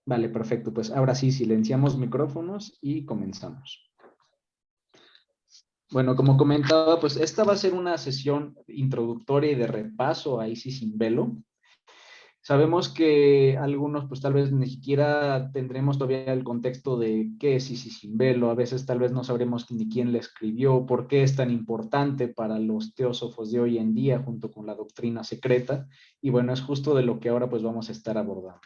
Vale, perfecto. Pues ahora sí, silenciamos micrófonos y comenzamos. Bueno, como comentaba, pues esta va a ser una sesión introductoria y de repaso a Isis sin velo. Sabemos que algunos, pues tal vez ni siquiera tendremos todavía el contexto de qué es Isis sin velo. A veces tal vez no sabremos ni quién la escribió, por qué es tan importante para los teósofos de hoy en día junto con la doctrina secreta. Y bueno, es justo de lo que ahora pues vamos a estar abordando.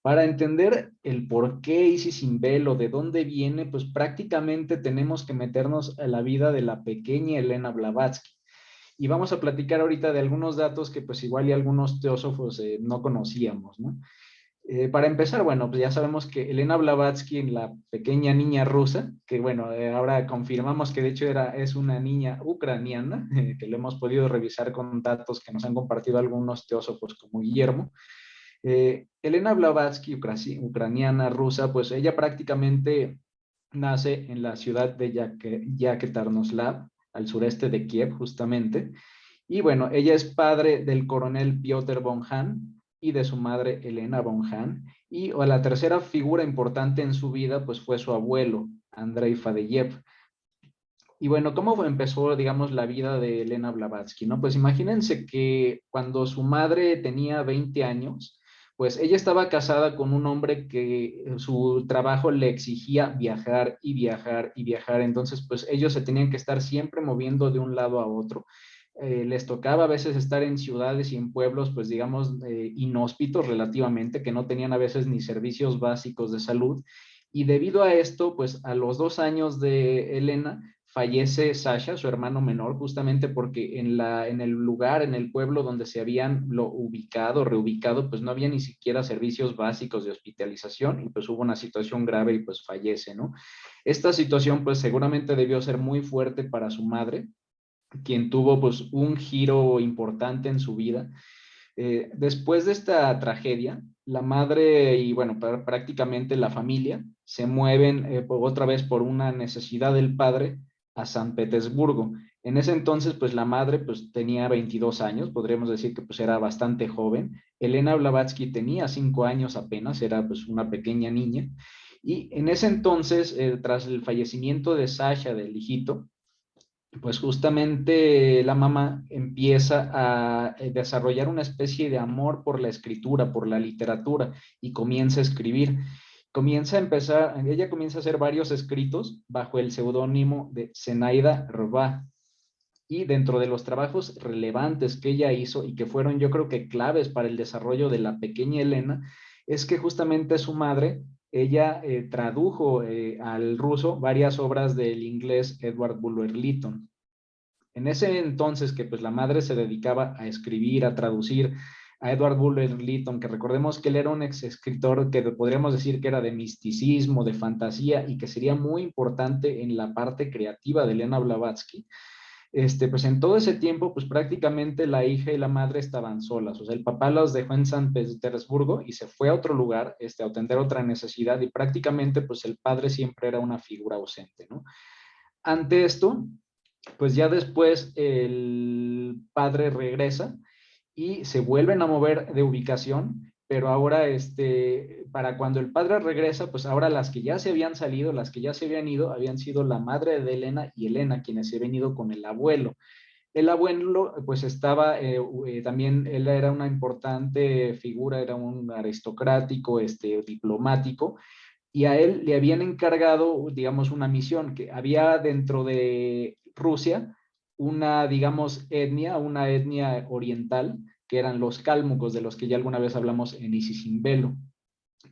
Para entender el por qué Isis sin velo, de dónde viene, pues prácticamente tenemos que meternos a la vida de la pequeña Elena Blavatsky. Y vamos a platicar ahorita de algunos datos que pues igual y algunos teósofos no conocíamos, ¿no? Para empezar, bueno, pues ya sabemos que Elena Blavatsky, la pequeña niña rusa, que bueno, ahora confirmamos que de hecho es una niña ucraniana, que lo hemos podido revisar con datos que nos han compartido algunos teósofos como Guillermo. Elena Blavatsky, ucraniana, rusa, pues ella prácticamente nace en la ciudad de Yekaterinslav, al sureste de Kiev, justamente. Y bueno, ella es padre del coronel Piotr von Hahn y de su madre Elena von Hahn. Y la tercera figura importante en su vida, pues fue su abuelo, Andrei Fadeyev. Y bueno, ¿cómo empezó, digamos, la vida de Elena Blavatsky, no? Pues imagínense que cuando su madre tenía 20 años, pues ella estaba casada con un hombre que su trabajo le exigía viajar y viajar y viajar. Entonces, pues ellos se tenían que estar siempre moviendo de un lado a otro. Les tocaba a veces estar en ciudades y en pueblos, pues digamos, inhóspitos relativamente, que no tenían a veces ni servicios básicos de salud. Y debido a esto, pues a los 2 años de Elena, fallece Sasha, su hermano menor, justamente porque en el lugar, en el pueblo donde se habían reubicado, pues no había ni siquiera servicios básicos de hospitalización y pues hubo una situación grave y pues fallece, ¿no? Esta situación pues seguramente debió ser muy fuerte para su madre, quien tuvo pues un giro importante en su vida. Después de esta tragedia, la madre y bueno, prácticamente la familia se mueven otra vez por una necesidad del padre a San Petersburgo. En ese entonces, pues la madre pues tenía 22 años, podríamos decir que pues era bastante joven. Elena Blavatsky tenía 5 años apenas, era pues una pequeña niña. Y en ese entonces, tras el fallecimiento de Sasha, del hijito, pues justamente la mamá empieza a desarrollar una especie de amor por la escritura, por la literatura, y comienza a escribir. Ella comienza a hacer varios escritos bajo el seudónimo de Zenaida Rvá. Y dentro de los trabajos relevantes que ella hizo y que fueron yo creo que claves para el desarrollo de la pequeña Elena, es que justamente su madre, ella tradujo al ruso varias obras del inglés Edward Bulwer Lytton. En ese entonces que pues la madre se dedicaba a escribir, a traducir a Edward Bulwer Lytton, que recordemos que él era un ex escritor que podríamos decir que era de misticismo, de fantasía y que sería muy importante en la parte creativa de Elena Blavatsky. Pues en todo ese tiempo, pues prácticamente la hija y la madre estaban solas. O sea, el papá los dejó en San Petersburgo y se fue a otro lugar, a atender otra necesidad y prácticamente pues el padre siempre era una figura ausente, ¿no? Ante esto, pues ya después el padre regresa y se vuelven a mover de ubicación, pero ahora para cuando el padre regresa, pues ahora las que ya se habían salido, las que ya se habían ido, habían sido la madre de Elena y Elena, quienes se habían ido con el abuelo. El abuelo, pues estaba, también él era una importante figura, era un aristocrático, diplomático, y a él le habían encargado, digamos, una misión, que había dentro de Rusia una etnia oriental, que eran los cálmucos, de los que ya alguna vez hablamos en Isis sin velo.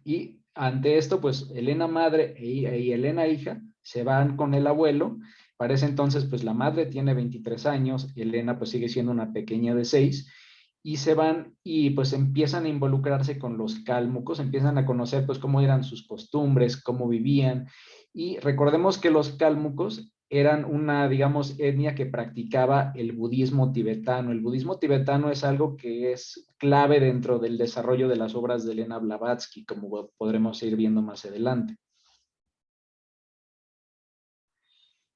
Y ante esto, pues Elena madre y Elena hija se van con el abuelo. Para ese entonces, pues la madre tiene 23 años, Elena pues sigue siendo una pequeña de 6 y se van y pues empiezan a involucrarse con los cálmucos, empiezan a conocer pues cómo eran sus costumbres, cómo vivían. Y recordemos que los cálmucos eran una, digamos, etnia que practicaba el budismo tibetano. El budismo tibetano es algo que es clave dentro del desarrollo de las obras de Elena Blavatsky, como podremos ir viendo más adelante.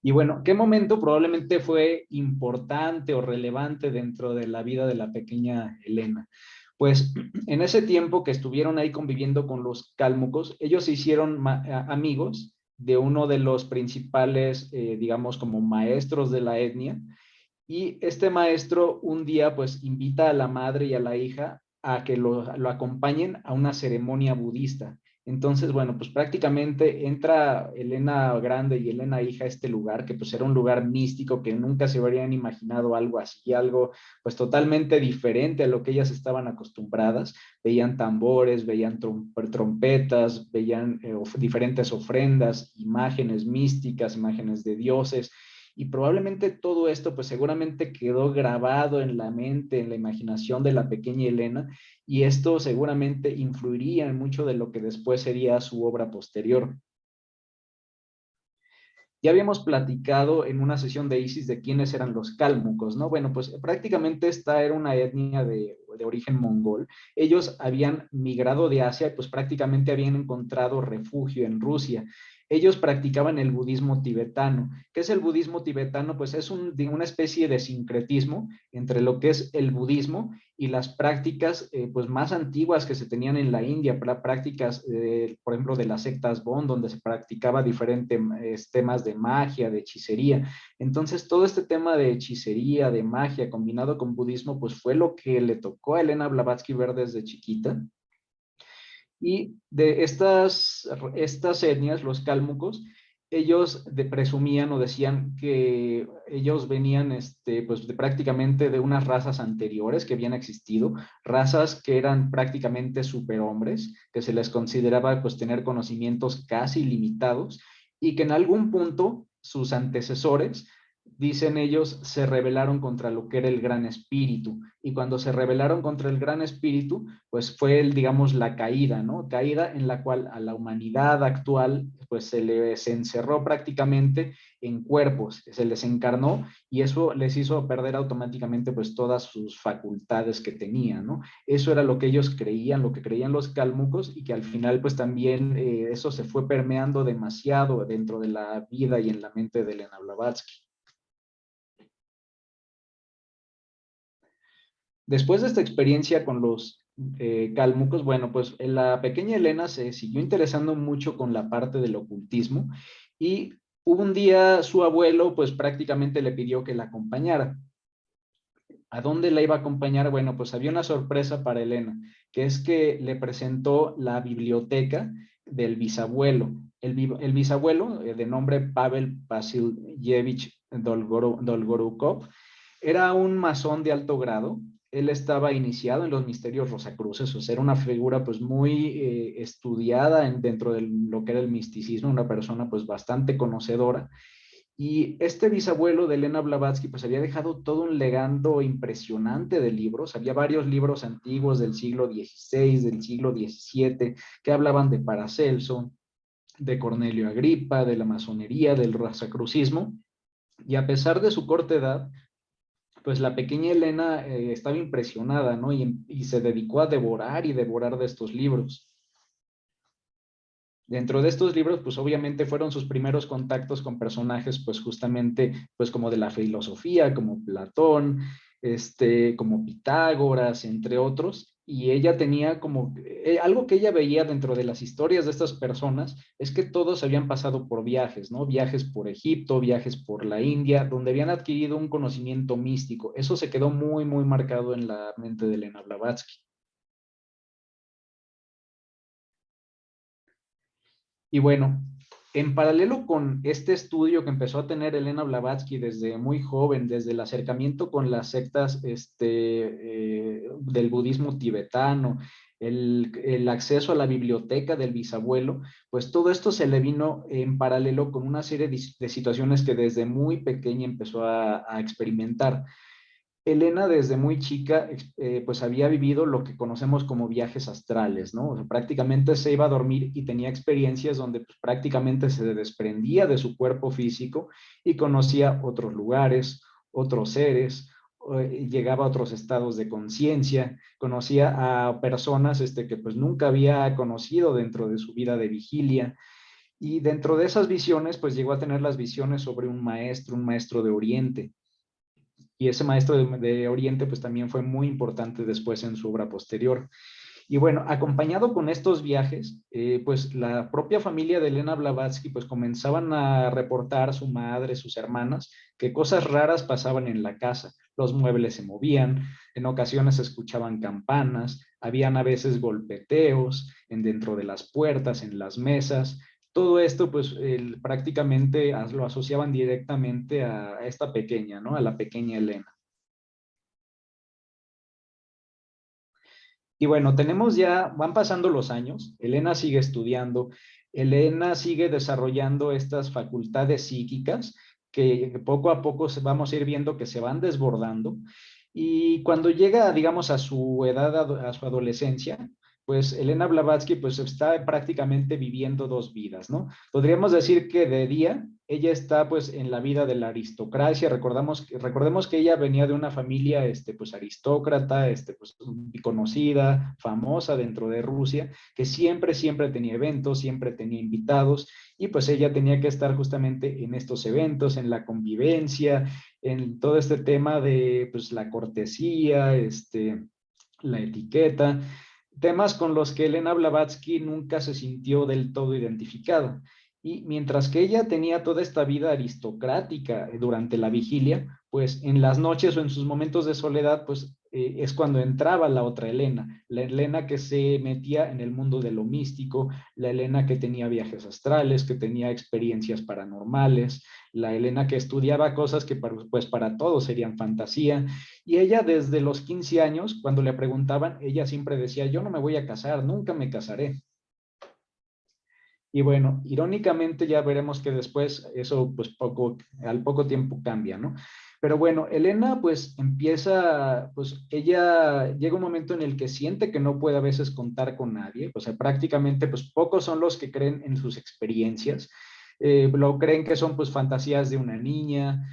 Y bueno, ¿qué momento probablemente fue importante o relevante dentro de la vida de la pequeña Elena? Pues en ese tiempo que estuvieron ahí conviviendo con los cálmucos, ellos se hicieron amigos de uno de los principales, digamos, como maestros de la etnia, y este maestro un día pues invita a la madre y a la hija a que lo acompañen a una ceremonia budista. Entonces, bueno, pues prácticamente entra Elena Grande y Elena Hija a este lugar, que pues era un lugar místico que nunca se habrían imaginado algo así, algo pues totalmente diferente a lo que ellas estaban acostumbradas. Veían tambores, veían trompetas, veían diferentes ofrendas, imágenes místicas, imágenes de dioses, y probablemente todo esto, pues seguramente quedó grabado en la mente, en la imaginación de la pequeña Elena, y esto seguramente influiría en mucho de lo que después sería su obra posterior. Ya habíamos platicado en una sesión de Isis de quiénes eran los cálmucos, ¿no? Bueno, pues prácticamente esta era una etnia de origen mongol. Ellos habían migrado de Asia y pues prácticamente habían encontrado refugio en Rusia. Ellos practicaban el budismo tibetano. ¿Qué es el budismo tibetano? Pues es una especie de sincretismo entre lo que es el budismo y las prácticas pues más antiguas que se tenían en la India, prácticas, por ejemplo, de las sectas Bon, donde se practicaba diferentes temas de magia, de hechicería. Entonces, todo este tema de hechicería, de magia, combinado con budismo, pues fue lo que le tocó a Elena Blavatsky ver desde chiquita. Y de estas etnias, los cálmucos, ellos presumían o decían que ellos venían pues prácticamente de unas razas anteriores que habían existido, razas que eran prácticamente superhombres, que se les consideraba pues tener conocimientos casi limitados, y que en algún punto sus antecesores, dicen ellos, se rebelaron contra lo que era el Gran Espíritu, y cuando se rebelaron contra el Gran Espíritu, pues fue, digamos, la caída, ¿no? Caída en la cual a la humanidad actual, pues se encerró prácticamente en cuerpos, se les encarnó, y eso les hizo perder automáticamente pues todas sus facultades que tenían, ¿no? Eso era lo que ellos creían, lo que creían los cálmucos, y que al final pues también eso se fue permeando demasiado dentro de la vida y en la mente de Elena Blavatsky. Después de esta experiencia con los cálmucos, bueno, pues la pequeña Elena se siguió interesando mucho con la parte del ocultismo, y hubo un día su abuelo pues prácticamente le pidió que la acompañara. ¿A dónde la iba a acompañar? Bueno, pues había una sorpresa para Elena, que es que le presentó la biblioteca del bisabuelo. El bisabuelo, de nombre Pavel Vasilyevich Dolgorukov, era un masón de alto grado. Él estaba iniciado en los misterios rosacruces, o sea, era una figura pues muy estudiada dentro de lo que era el misticismo, una persona pues bastante conocedora. Y este bisabuelo de Elena Blavatsky pues había dejado todo un legado impresionante de libros. Había varios libros antiguos del siglo XVI, del siglo XVII, que hablaban de Paracelso, de Cornelio Agripa, de la masonería, del rosacrucismo. Y a pesar de su corta edad, pues la pequeña Elena estaba impresionada, ¿no? Y se dedicó a devorar y devorar de estos libros. Dentro de estos libros, pues obviamente fueron sus primeros contactos con personajes, pues justamente, pues como de la filosofía, como Platón, como Pitágoras, entre otros. Y ella tenía como, algo que ella veía dentro de las historias de estas personas, es que todos habían pasado por viajes, ¿no? Viajes por Egipto, viajes por la India, donde habían adquirido un conocimiento místico. Eso se quedó muy, muy marcado en la mente de Elena Blavatsky. Y bueno, en paralelo con este estudio que empezó a tener Elena Blavatsky desde muy joven, desde el acercamiento con las sectas del budismo tibetano, el acceso a la biblioteca del bisabuelo, pues todo esto se le vino en paralelo con una serie de situaciones que desde muy pequeña empezó a experimentar. Elena desde muy chica pues había vivido lo que conocemos como viajes astrales, ¿no? O sea, prácticamente se iba a dormir y tenía experiencias donde pues, prácticamente se desprendía de su cuerpo físico y conocía otros lugares, otros seres, llegaba a otros estados de conciencia, conocía a personas que pues nunca había conocido dentro de su vida de vigilia, y dentro de esas visiones pues llegó a tener las visiones sobre un maestro de Oriente. y ese maestro de Oriente pues también fue muy importante después en su obra posterior. Y bueno, acompañado con estos viajes, pues la propia familia de Elena Blavatsky pues comenzaban a reportar, su madre, sus hermanas, que cosas raras pasaban en la casa. Los muebles se movían, en ocasiones se escuchaban campanas, habían a veces golpeteos en dentro de las puertas, en las mesas. Todo esto pues prácticamente lo asociaban directamente a esta pequeña, ¿no? A la pequeña Elena. Y bueno, tenemos ya, van pasando los años, Elena sigue estudiando, Elena sigue desarrollando estas facultades psíquicas que poco a poco vamos a ir viendo que se van desbordando. Y cuando llega, digamos, a su edad, a su adolescencia, pues Elena Blavatsky pues está prácticamente viviendo dos vidas, ¿no? Podríamos decir que de día ella está pues en la vida de la aristocracia. Recordemos que ella venía de una familia pues aristócrata, pues conocida, famosa dentro de Rusia, que siempre tenía eventos, siempre tenía invitados, y pues ella tenía que estar justamente en estos eventos, en la convivencia, en todo este tema de pues la cortesía, la etiqueta, temas con los que Elena Blavatsky nunca se sintió del todo identificada. Y mientras que ella tenía toda esta vida aristocrática durante la vigilia, pues en las noches o en sus momentos de soledad, pues es cuando entraba la otra Elena, la Elena que se metía en el mundo de lo místico, la Elena que tenía viajes astrales, que tenía experiencias paranormales, la Elena que estudiaba cosas que pues para todos serían fantasía. Y ella desde los 15 años, cuando le preguntaban, ella siempre decía, yo no me voy a casar, nunca me casaré. Y bueno, irónicamente ya veremos que después eso pues al poco tiempo cambia, ¿no? Pero bueno, Elena pues empieza, pues ella llega un momento en el que siente que no puede a veces contar con nadie, o sea, prácticamente pues pocos son los que creen en sus experiencias, lo creen que son pues fantasías de una niña,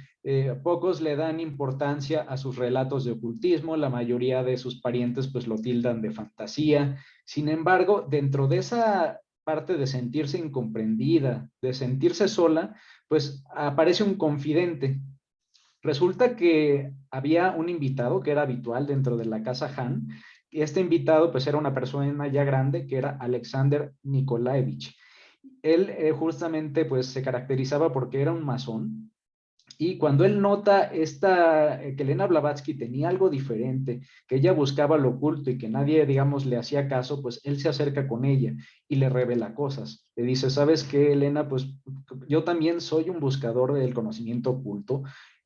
pocos le dan importancia a sus relatos de ocultismo, la mayoría de sus parientes pues lo tildan de fantasía. Sin embargo, dentro de esa parte de sentirse incomprendida, de sentirse sola, pues aparece un confidente. Resulta que había un invitado que era habitual dentro de la casa Han, y este invitado pues era una persona ya grande que era Alexander Nikolaevich. Él justamente pues se caracterizaba porque era un masón, y cuando él nota que Elena Blavatsky tenía algo diferente, que ella buscaba lo oculto y que nadie, digamos, le hacía caso, pues él se acerca con ella y le revela cosas. Le dice, ¿sabes qué, Elena? Pues yo también soy un buscador del conocimiento oculto.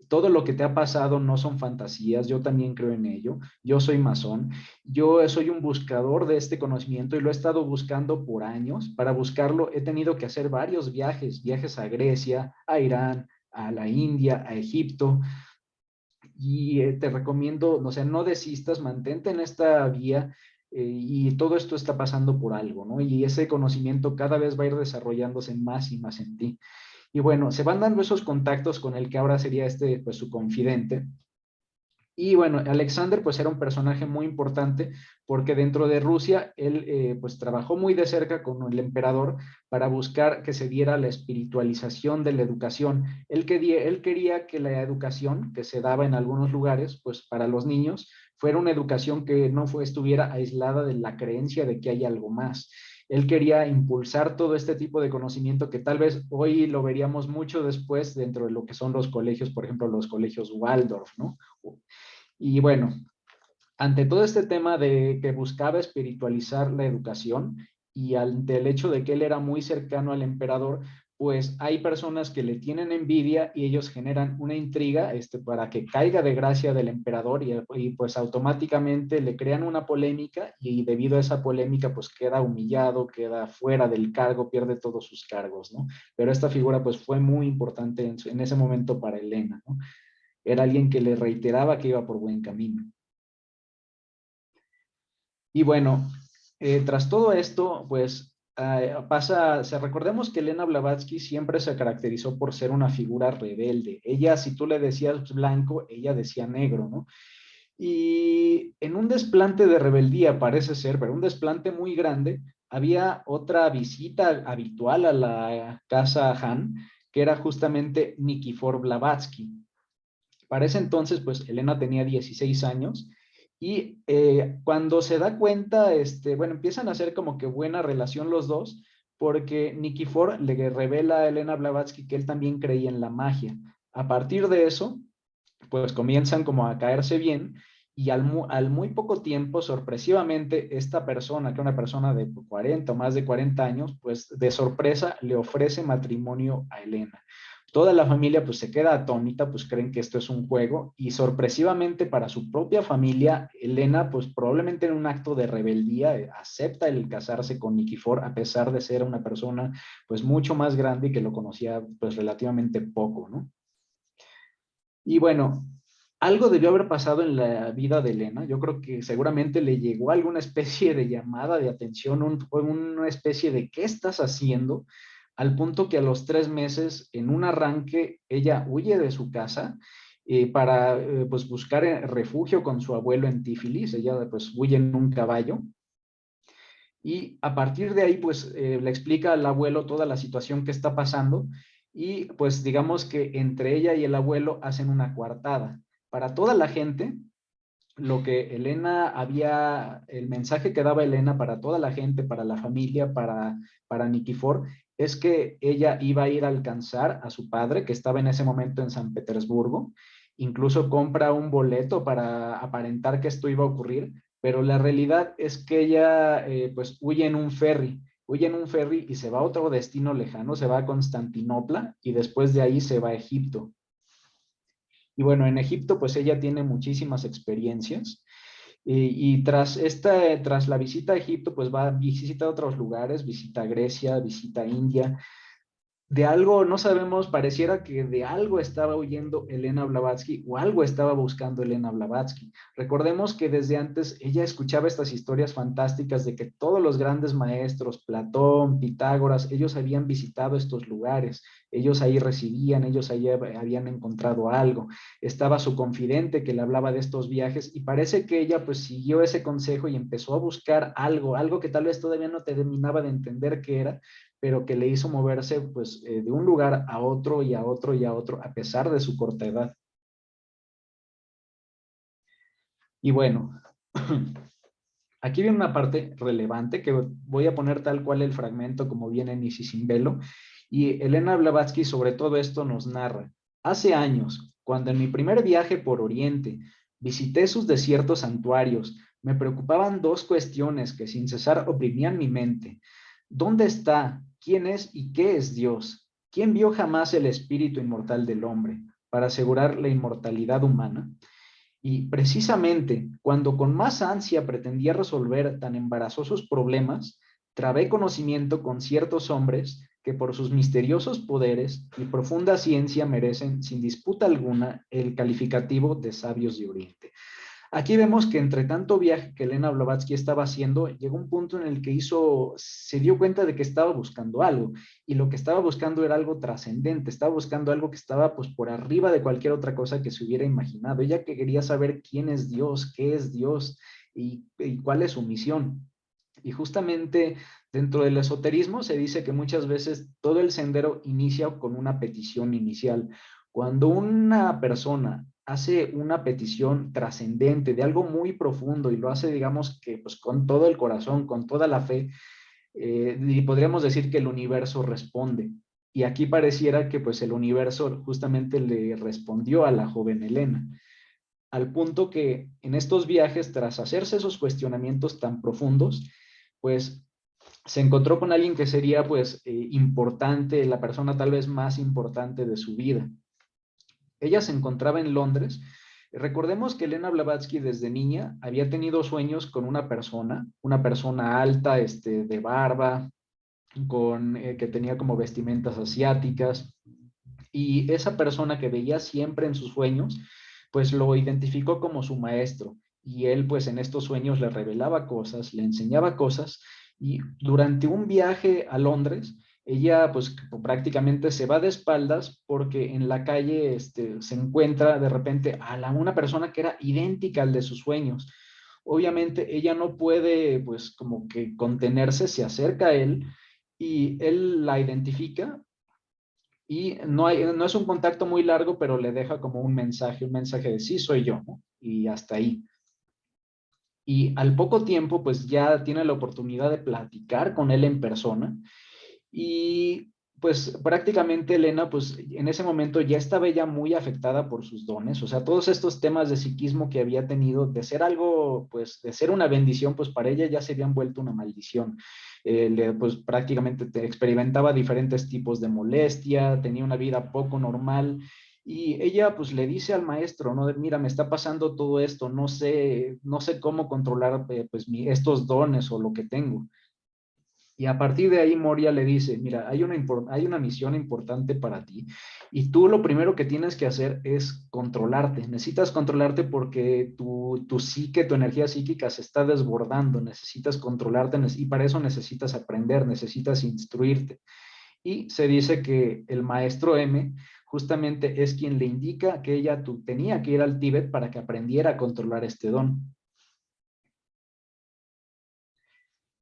Todo lo que te ha pasado no son fantasías, yo también creo en ello. Yo soy masón, yo soy un buscador de este conocimiento y lo he estado buscando por años. Para buscarlo he tenido que hacer varios viajes, viajes a Grecia, a Irán, a la India, a Egipto, y te recomiendo, o sea, no desistas, mantente en esta vía, y todo esto está pasando por algo, ¿no? Y ese conocimiento cada vez va a ir desarrollándose más y más en ti. Y bueno, se van dando esos contactos con el que ahora sería pues su confidente. Y bueno, Alexander pues era un personaje muy importante porque dentro de Rusia él pues trabajó muy de cerca con el emperador para buscar que se diera la espiritualización de la educación. Él quería que la educación que se daba en algunos lugares pues para los niños fuera una educación que no estuviera aislada de la creencia de que hay algo más. Él quería impulsar todo este tipo de conocimiento que tal vez hoy lo veríamos mucho después dentro de lo que son los colegios, por ejemplo, los colegios Waldorf, ¿no? Y bueno, ante todo este tema de que buscaba espiritualizar la educación y ante el hecho de que él era muy cercano al emperador, pues hay personas que le tienen envidia y ellos generan una intriga para que caiga de gracia del emperador y pues automáticamente le crean una polémica y debido a esa polémica pues queda humillado, queda fuera del cargo, pierde todos sus cargos, ¿no? Pero esta figura pues fue muy importante en ese momento para Elena, ¿no? Era alguien que le reiteraba que iba por buen camino. Y bueno, tras todo esto, pues recordemos que Elena Blavatsky siempre se caracterizó por ser una figura rebelde. Ella, si tú le decías blanco, ella decía negro, ¿no? Y en un desplante de rebeldía, parece ser, pero un desplante muy grande, había otra visita habitual a la casa Han, que era justamente Nikifor Blavatsky. Para ese entonces, pues Elena tenía 16 años y cuando se da cuenta, bueno, empiezan a hacer como que buena relación los dos, porque Nikifor le revela a Elena Blavatsky que él también creía en la magia. A partir de eso, pues comienzan como a caerse bien y al muy poco tiempo, sorpresivamente, esta persona, que es una persona de 40 o más de 40 años, pues de sorpresa le ofrece matrimonio a Elena. Toda la familia pues se queda atónita, pues creen que esto es un juego y sorpresivamente para su propia familia, Elena pues probablemente en un acto de rebeldía acepta el casarse con Nikifor a pesar de ser una persona pues mucho más grande y que lo conocía pues relativamente poco, ¿no? Y bueno, algo debió haber pasado en la vida de Elena. Yo creo que seguramente le llegó alguna especie de llamada de atención, una especie de ¿qué estás haciendo? Al punto que a los 3 meses, en un arranque, ella huye de su casa para pues buscar refugio con su abuelo en Tiflis. Ella pues huye en un caballo y a partir de ahí, pues le explica al abuelo toda la situación que está pasando y pues digamos que entre ella y el abuelo hacen una coartada. Para toda la gente, lo que Elena había, el mensaje que daba Elena para toda la gente, para la familia, para Nikifor, es que ella iba a ir a alcanzar a su padre, que estaba en ese momento en San Petersburgo. Incluso compra un boleto para aparentar que esto iba a ocurrir, pero la realidad es que ella pues huye en un ferry y se va a otro destino lejano, se va a Constantinopla y después de ahí se va a Egipto. Y bueno, en Egipto pues ella tiene muchísimas experiencias y tras la visita a Egipto pues va a visitar otros lugares, visita Grecia, visita India. De algo, no sabemos, pareciera que de algo estaba huyendo Elena Blavatsky o algo estaba buscando Elena Blavatsky. Recordemos que desde antes ella escuchaba estas historias fantásticas de que todos los grandes maestros, Platón, Pitágoras, ellos habían visitado estos lugares, ellos ahí residían, ellos ahí habían encontrado algo. Estaba su confidente que le hablaba de estos viajes y parece que ella pues siguió ese consejo y empezó a buscar algo, algo que tal vez todavía no terminaba de entender qué era, pero que le hizo moverse pues de un lugar a otro y a otro y a otro a pesar de su corta edad. Y bueno, aquí viene una parte relevante que voy a poner tal cual el fragmento como viene en Isis sin velo. Y Elena Blavatsky sobre todo esto nos narra. Hace años, cuando en mi primer viaje por Oriente visité sus desiertos santuarios, me preocupaban dos cuestiones que sin cesar oprimían mi mente. ¿Dónde está? ¿Quién es y qué es Dios? ¿Quién vio jamás el espíritu inmortal del hombre para asegurar la inmortalidad humana? Y precisamente cuando con más ansia pretendía resolver tan embarazosos problemas, trabé conocimiento con ciertos hombres que por sus misteriosos poderes y profunda ciencia merecen, sin disputa alguna, el calificativo de sabios de Oriente. Aquí vemos que entre tanto viaje que Elena Blavatsky estaba haciendo, llegó un punto en el que se dio cuenta de que estaba buscando algo, y lo que estaba buscando era algo trascendente, estaba buscando algo que estaba pues por arriba de cualquier otra cosa que se hubiera imaginado. Ella que quería saber quién es Dios, qué es Dios y cuál es su misión. Y justamente dentro del esoterismo se dice que muchas veces todo el sendero inicia con una petición inicial. Cuando una persona hace una petición trascendente de algo muy profundo y lo hace, digamos que pues con todo el corazón, con toda la fe, y podríamos decir que el universo responde. Y aquí pareciera que pues el universo justamente le respondió a la joven Elena, al punto que en estos viajes, tras hacerse esos cuestionamientos tan profundos, pues se encontró con alguien que sería pues importante, la persona tal vez más importante de su vida. Ella se encontraba en Londres. Recordemos que Elena Blavatsky desde niña había tenido sueños con una persona alta, de barba, que tenía como vestimentas asiáticas, y esa persona que veía siempre en sus sueños, pues lo identificó como su maestro, y él pues en estos sueños le revelaba cosas, le enseñaba cosas, y durante un viaje a Londres, ella pues prácticamente se va de espaldas porque en la calle se encuentra de repente una persona que era idéntica al de sus sueños. Obviamente ella no puede pues como que contenerse, se acerca a él y él la identifica y no es un contacto muy largo, pero le deja como un mensaje de sí soy yo, ¿no? Y hasta ahí. Y al poco tiempo, pues ya tiene la oportunidad de platicar con él en persona y pues prácticamente Elena, pues en ese momento ya estaba ella muy afectada por sus dones, o sea, todos estos temas de psiquismo que había tenido, de ser algo, pues de ser una bendición, pues para ella ya se habían vuelto una maldición. Pues prácticamente experimentaba diferentes tipos de molestia, tenía una vida poco normal. Y ella pues le dice al maestro, ¿no? Mira, me está pasando todo esto, no sé cómo controlar pues estos dones o lo que tengo. Y a partir de ahí Moria le dice, mira, hay una misión importante para ti y tú lo primero que tienes que hacer es controlarte. Necesitas controlarte porque tu psique, tu energía psíquica se está desbordando. Necesitas controlarte y para eso necesitas aprender, necesitas instruirte. Y se dice que el maestro M justamente es quien le indica que ella tenía que ir al Tíbet para que aprendiera a controlar este don.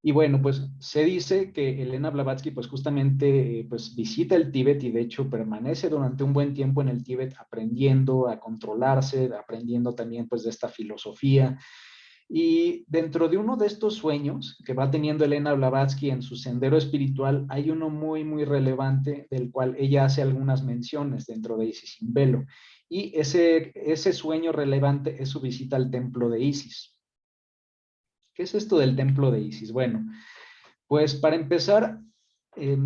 Y bueno, pues se dice que Elena Blavatsky pues justamente pues visita el Tíbet y de hecho permanece durante un buen tiempo en el Tíbet aprendiendo a controlarse, aprendiendo también pues de esta filosofía. Y dentro de uno de estos sueños que va teniendo Elena Blavatsky en su sendero espiritual, hay uno muy, muy relevante del cual ella hace algunas menciones dentro de Isis sin velo. Y ese sueño relevante es su visita al templo de Isis. ¿Qué es esto del templo de Isis? Bueno, pues para empezar, eh,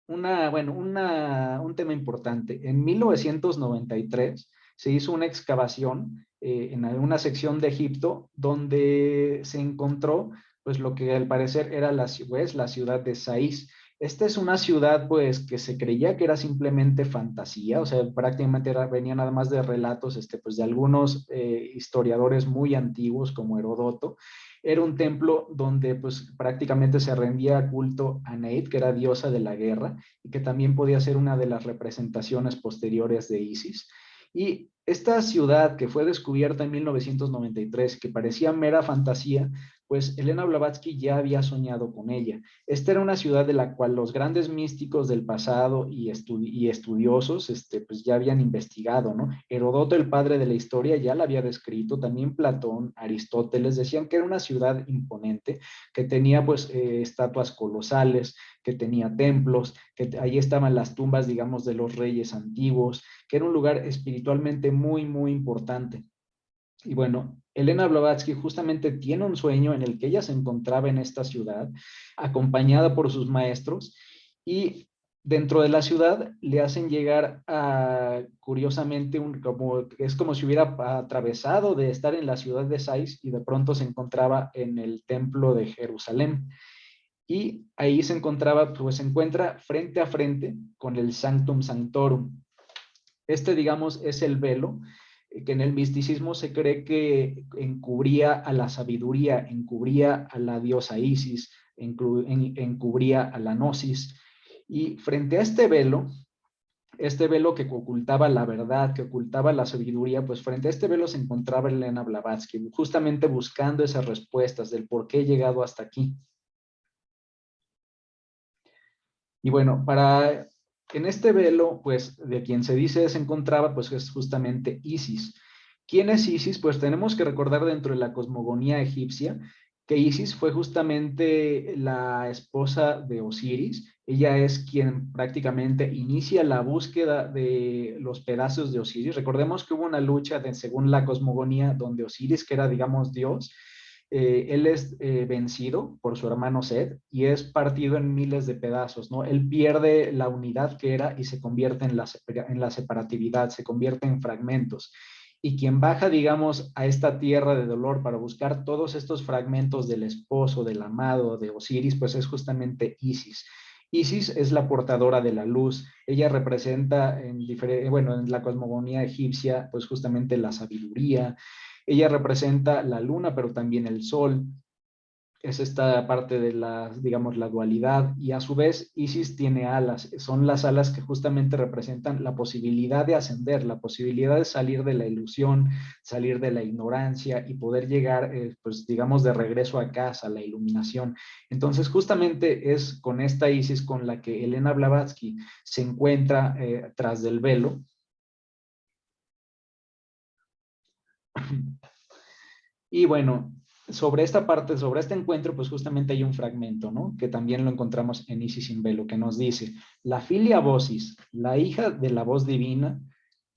un tema importante. En 1993 se hizo una excavación en alguna sección de Egipto donde se encontró pues lo que al parecer era la ciudad de Saís. Esta es una ciudad pues que se creía que era simplemente fantasía, o sea, prácticamente venía nada más de relatos pues de algunos historiadores muy antiguos como Heródoto. Era un templo donde pues prácticamente se rendía culto a Neit, que era diosa de la guerra y que también podía ser una de las representaciones posteriores de Isis. Y esta ciudad que fue descubierta en 1993, que parecía mera fantasía, pues Elena Blavatsky ya había soñado con ella. Esta era una ciudad de la cual los grandes místicos del pasado y estudiosos pues ya habían investigado, ¿no? Herodoto, el padre de la historia, ya la había descrito, también Platón, Aristóteles, decían que era una ciudad imponente, que tenía pues estatuas colosales, que tenía templos, que ahí estaban las tumbas, digamos, de los reyes antiguos, que era un lugar espiritualmente muy, muy importante. Y bueno, Elena Blavatsky justamente tiene un sueño en el que ella se encontraba en esta ciudad, acompañada por sus maestros, y dentro de la ciudad le hacen llegar a, curiosamente, es como si hubiera atravesado de estar en la ciudad de Sais y de pronto se encontraba en el templo de Jerusalén. Y ahí se encontraba, pues se encuentra frente a frente con el Sanctum Sanctorum. Digamos, es el velo que en el misticismo se cree que encubría a la sabiduría, encubría a la diosa Isis, encubría a la Gnosis. Y frente a este velo que ocultaba la verdad, que ocultaba la sabiduría, pues frente a este velo se encontraba Elena Blavatsky, justamente buscando esas respuestas del por qué he llegado hasta aquí. Y bueno, en este velo, pues de quien se dice se encontraba, pues es justamente Isis. ¿Quién es Isis? Pues tenemos que recordar dentro de la cosmogonía egipcia que Isis fue justamente la esposa de Osiris. Ella es quien prácticamente inicia la búsqueda de los pedazos de Osiris. Recordemos que hubo una lucha según la cosmogonía donde Osiris, que era, digamos, Dios, él es vencido por su hermano Seth y es partido en miles de pedazos, ¿no? Él pierde la unidad que era y se convierte en la separatividad, se convierte en fragmentos. Y quien baja, digamos, a esta tierra de dolor para buscar todos estos fragmentos del esposo, del amado, de Osiris, pues es justamente Isis. Isis es la portadora de la luz. Ella representa en la cosmogonía egipcia, pues justamente la sabiduría. Ella representa la luna, pero también el sol. es esta parte de la, digamos, la dualidad, y a su vez Isis tiene alas, son las alas que justamente representan la posibilidad de ascender, la posibilidad de salir de la ilusión, salir de la ignorancia y poder llegar, pues digamos, de regreso a casa, la iluminación. Entonces justamente es con esta Isis con la que Elena Blavatsky se encuentra tras del velo. Y bueno, sobre esta parte, sobre este encuentro, pues justamente hay un fragmento, ¿no? Que también lo encontramos en Isis sin velo, que nos dice, la filia vocis, la hija de la voz divina,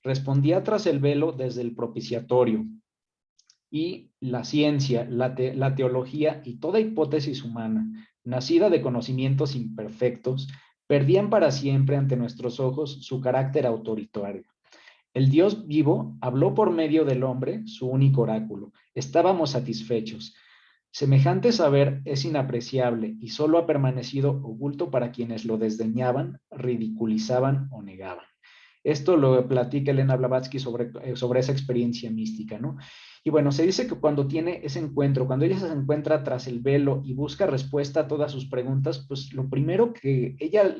respondía tras el velo desde el propiciatorio, y la ciencia, la teología y toda hipótesis humana, nacida de conocimientos imperfectos, perdían para siempre ante nuestros ojos su carácter autoritario. El Dios vivo habló por medio del hombre, su único oráculo. Estábamos satisfechos. Semejante saber es inapreciable y solo ha permanecido oculto para quienes lo desdeñaban, ridiculizaban o negaban. Esto lo platica Elena Blavatsky sobre esa experiencia mística, ¿no? Y bueno, se dice que cuando tiene ese encuentro, cuando ella se encuentra tras el velo y busca respuesta a todas sus preguntas, pues lo primero que ella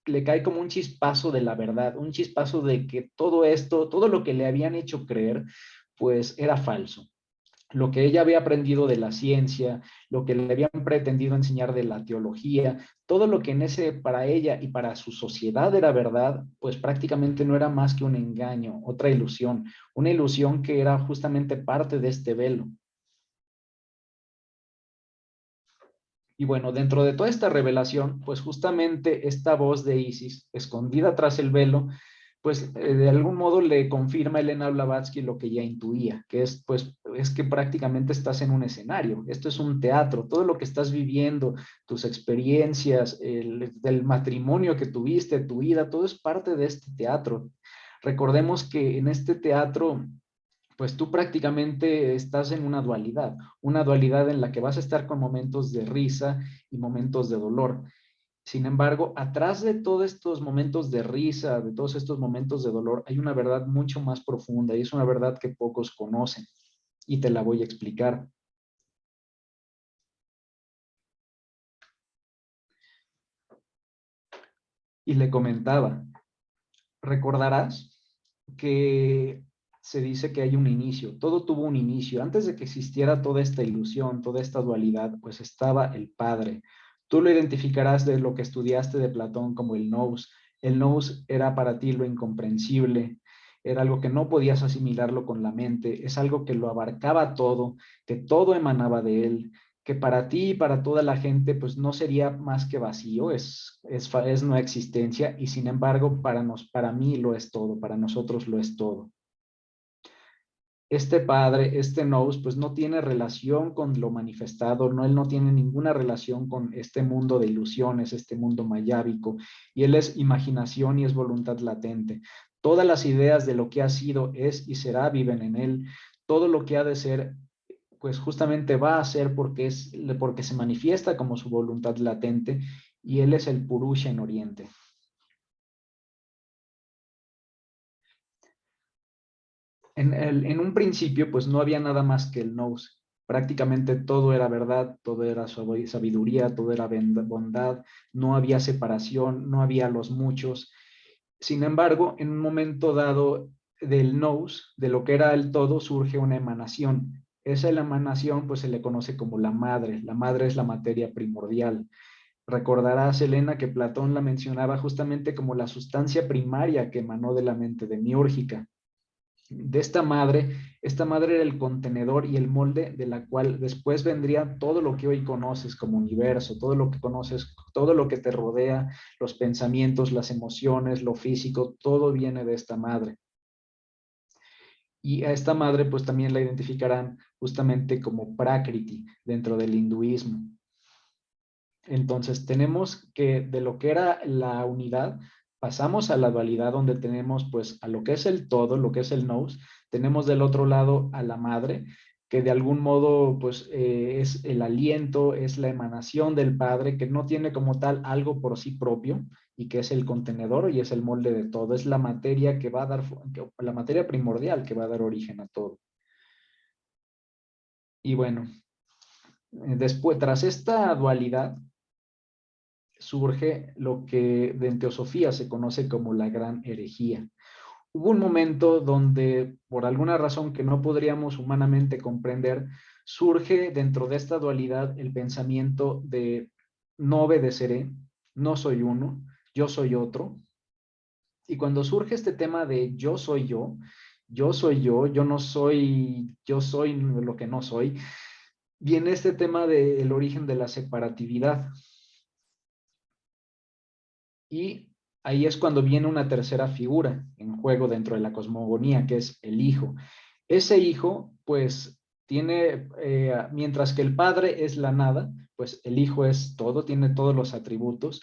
le cae como un chispazo de la verdad, un chispazo de que todo esto, todo lo que le habían hecho creer, pues era falso. Lo que ella había aprendido de la ciencia, lo que le habían pretendido enseñar de la teología, todo lo que en ese para ella y para su sociedad era verdad, pues prácticamente no era más que un engaño, otra ilusión, una ilusión que era justamente parte de este velo. Y bueno, dentro de toda esta revelación, pues justamente esta voz de Isis, escondida tras el velo, pues de algún modo le confirma a Elena Blavatsky lo que ya intuía, que es pues es que prácticamente estás en un escenario, esto es un teatro, todo lo que estás viviendo, tus experiencias, del matrimonio que tuviste, tu vida, todo es parte de este teatro. Recordemos que en este teatro pues tú prácticamente estás en una dualidad en la que vas a estar con momentos de risa y momentos de dolor. Sin embargo, atrás de todos estos momentos de risa, de todos estos momentos de dolor, hay una verdad mucho más profunda y es una verdad que pocos conocen y te la voy a explicar. Y le comentaba, recordarás que se dice que hay un inicio, todo tuvo un inicio. Antes de que existiera toda esta ilusión, toda esta dualidad, pues estaba el Padre. Tú lo identificarás de lo que estudiaste de Platón como el nous. El nous era para ti lo incomprensible, era algo que no podías asimilarlo con la mente, es algo que lo abarcaba todo, que todo emanaba de él, que para ti y para toda la gente pues no sería más que vacío, es no existencia y sin embargo para mí lo es todo, para nosotros lo es todo. Este padre, este nous, pues no tiene relación con lo manifestado, no, él no tiene ninguna relación con este mundo de ilusiones, este mundo mayábico, y él es imaginación y es voluntad latente. Todas las ideas de lo que ha sido, es y será viven en él. Todo lo que ha de ser pues justamente va a ser porque se manifiesta como su voluntad latente y él es el Purusha en Oriente. En un principio, pues no había nada más que el nous. Prácticamente todo era verdad, todo era sabiduría, todo era bondad, no había separación, no había los muchos. Sin embargo, en un momento dado del nous, de lo que era el todo, surge una emanación. Esa emanación, pues se le conoce como la madre. La madre es la materia primordial. Recordarás, Elena, que Platón la mencionaba justamente como la sustancia primaria que emanó de la mente demiúrgica. De esta madre era el contenedor y el molde de la cual después vendría todo lo que hoy conoces como universo, todo lo que conoces, todo lo que te rodea, los pensamientos, las emociones, lo físico, todo viene de esta madre. Y a esta madre pues también la identificarán justamente como Prakriti dentro del hinduismo. Entonces tenemos que de lo que era la unidad, pasamos a la dualidad donde tenemos pues a lo que es el todo, lo que es el nous, tenemos del otro lado a la madre, que de algún modo pues es el aliento, es la emanación del Padre, que no tiene como tal algo por sí propio y que es el contenedor y es el molde de todo, es la materia que va a dar, la materia primordial que va a dar origen a todo. Y bueno, Después, tras esta dualidad, surge lo que en teosofía se conoce como la gran herejía. Hubo un momento donde, por alguna razón que no podríamos humanamente comprender, surge dentro de esta dualidad el pensamiento de no obedeceré, no soy uno, yo soy otro. Y cuando surge este tema de yo soy yo no soy, yo soy lo que no soy, viene este tema del origen de la separatividad. Y ahí es cuando viene una tercera figura en juego dentro de la cosmogonía, que es el hijo. Ese hijo, pues, tiene, mientras que el padre es la nada, pues el hijo es todo, tiene todos los atributos.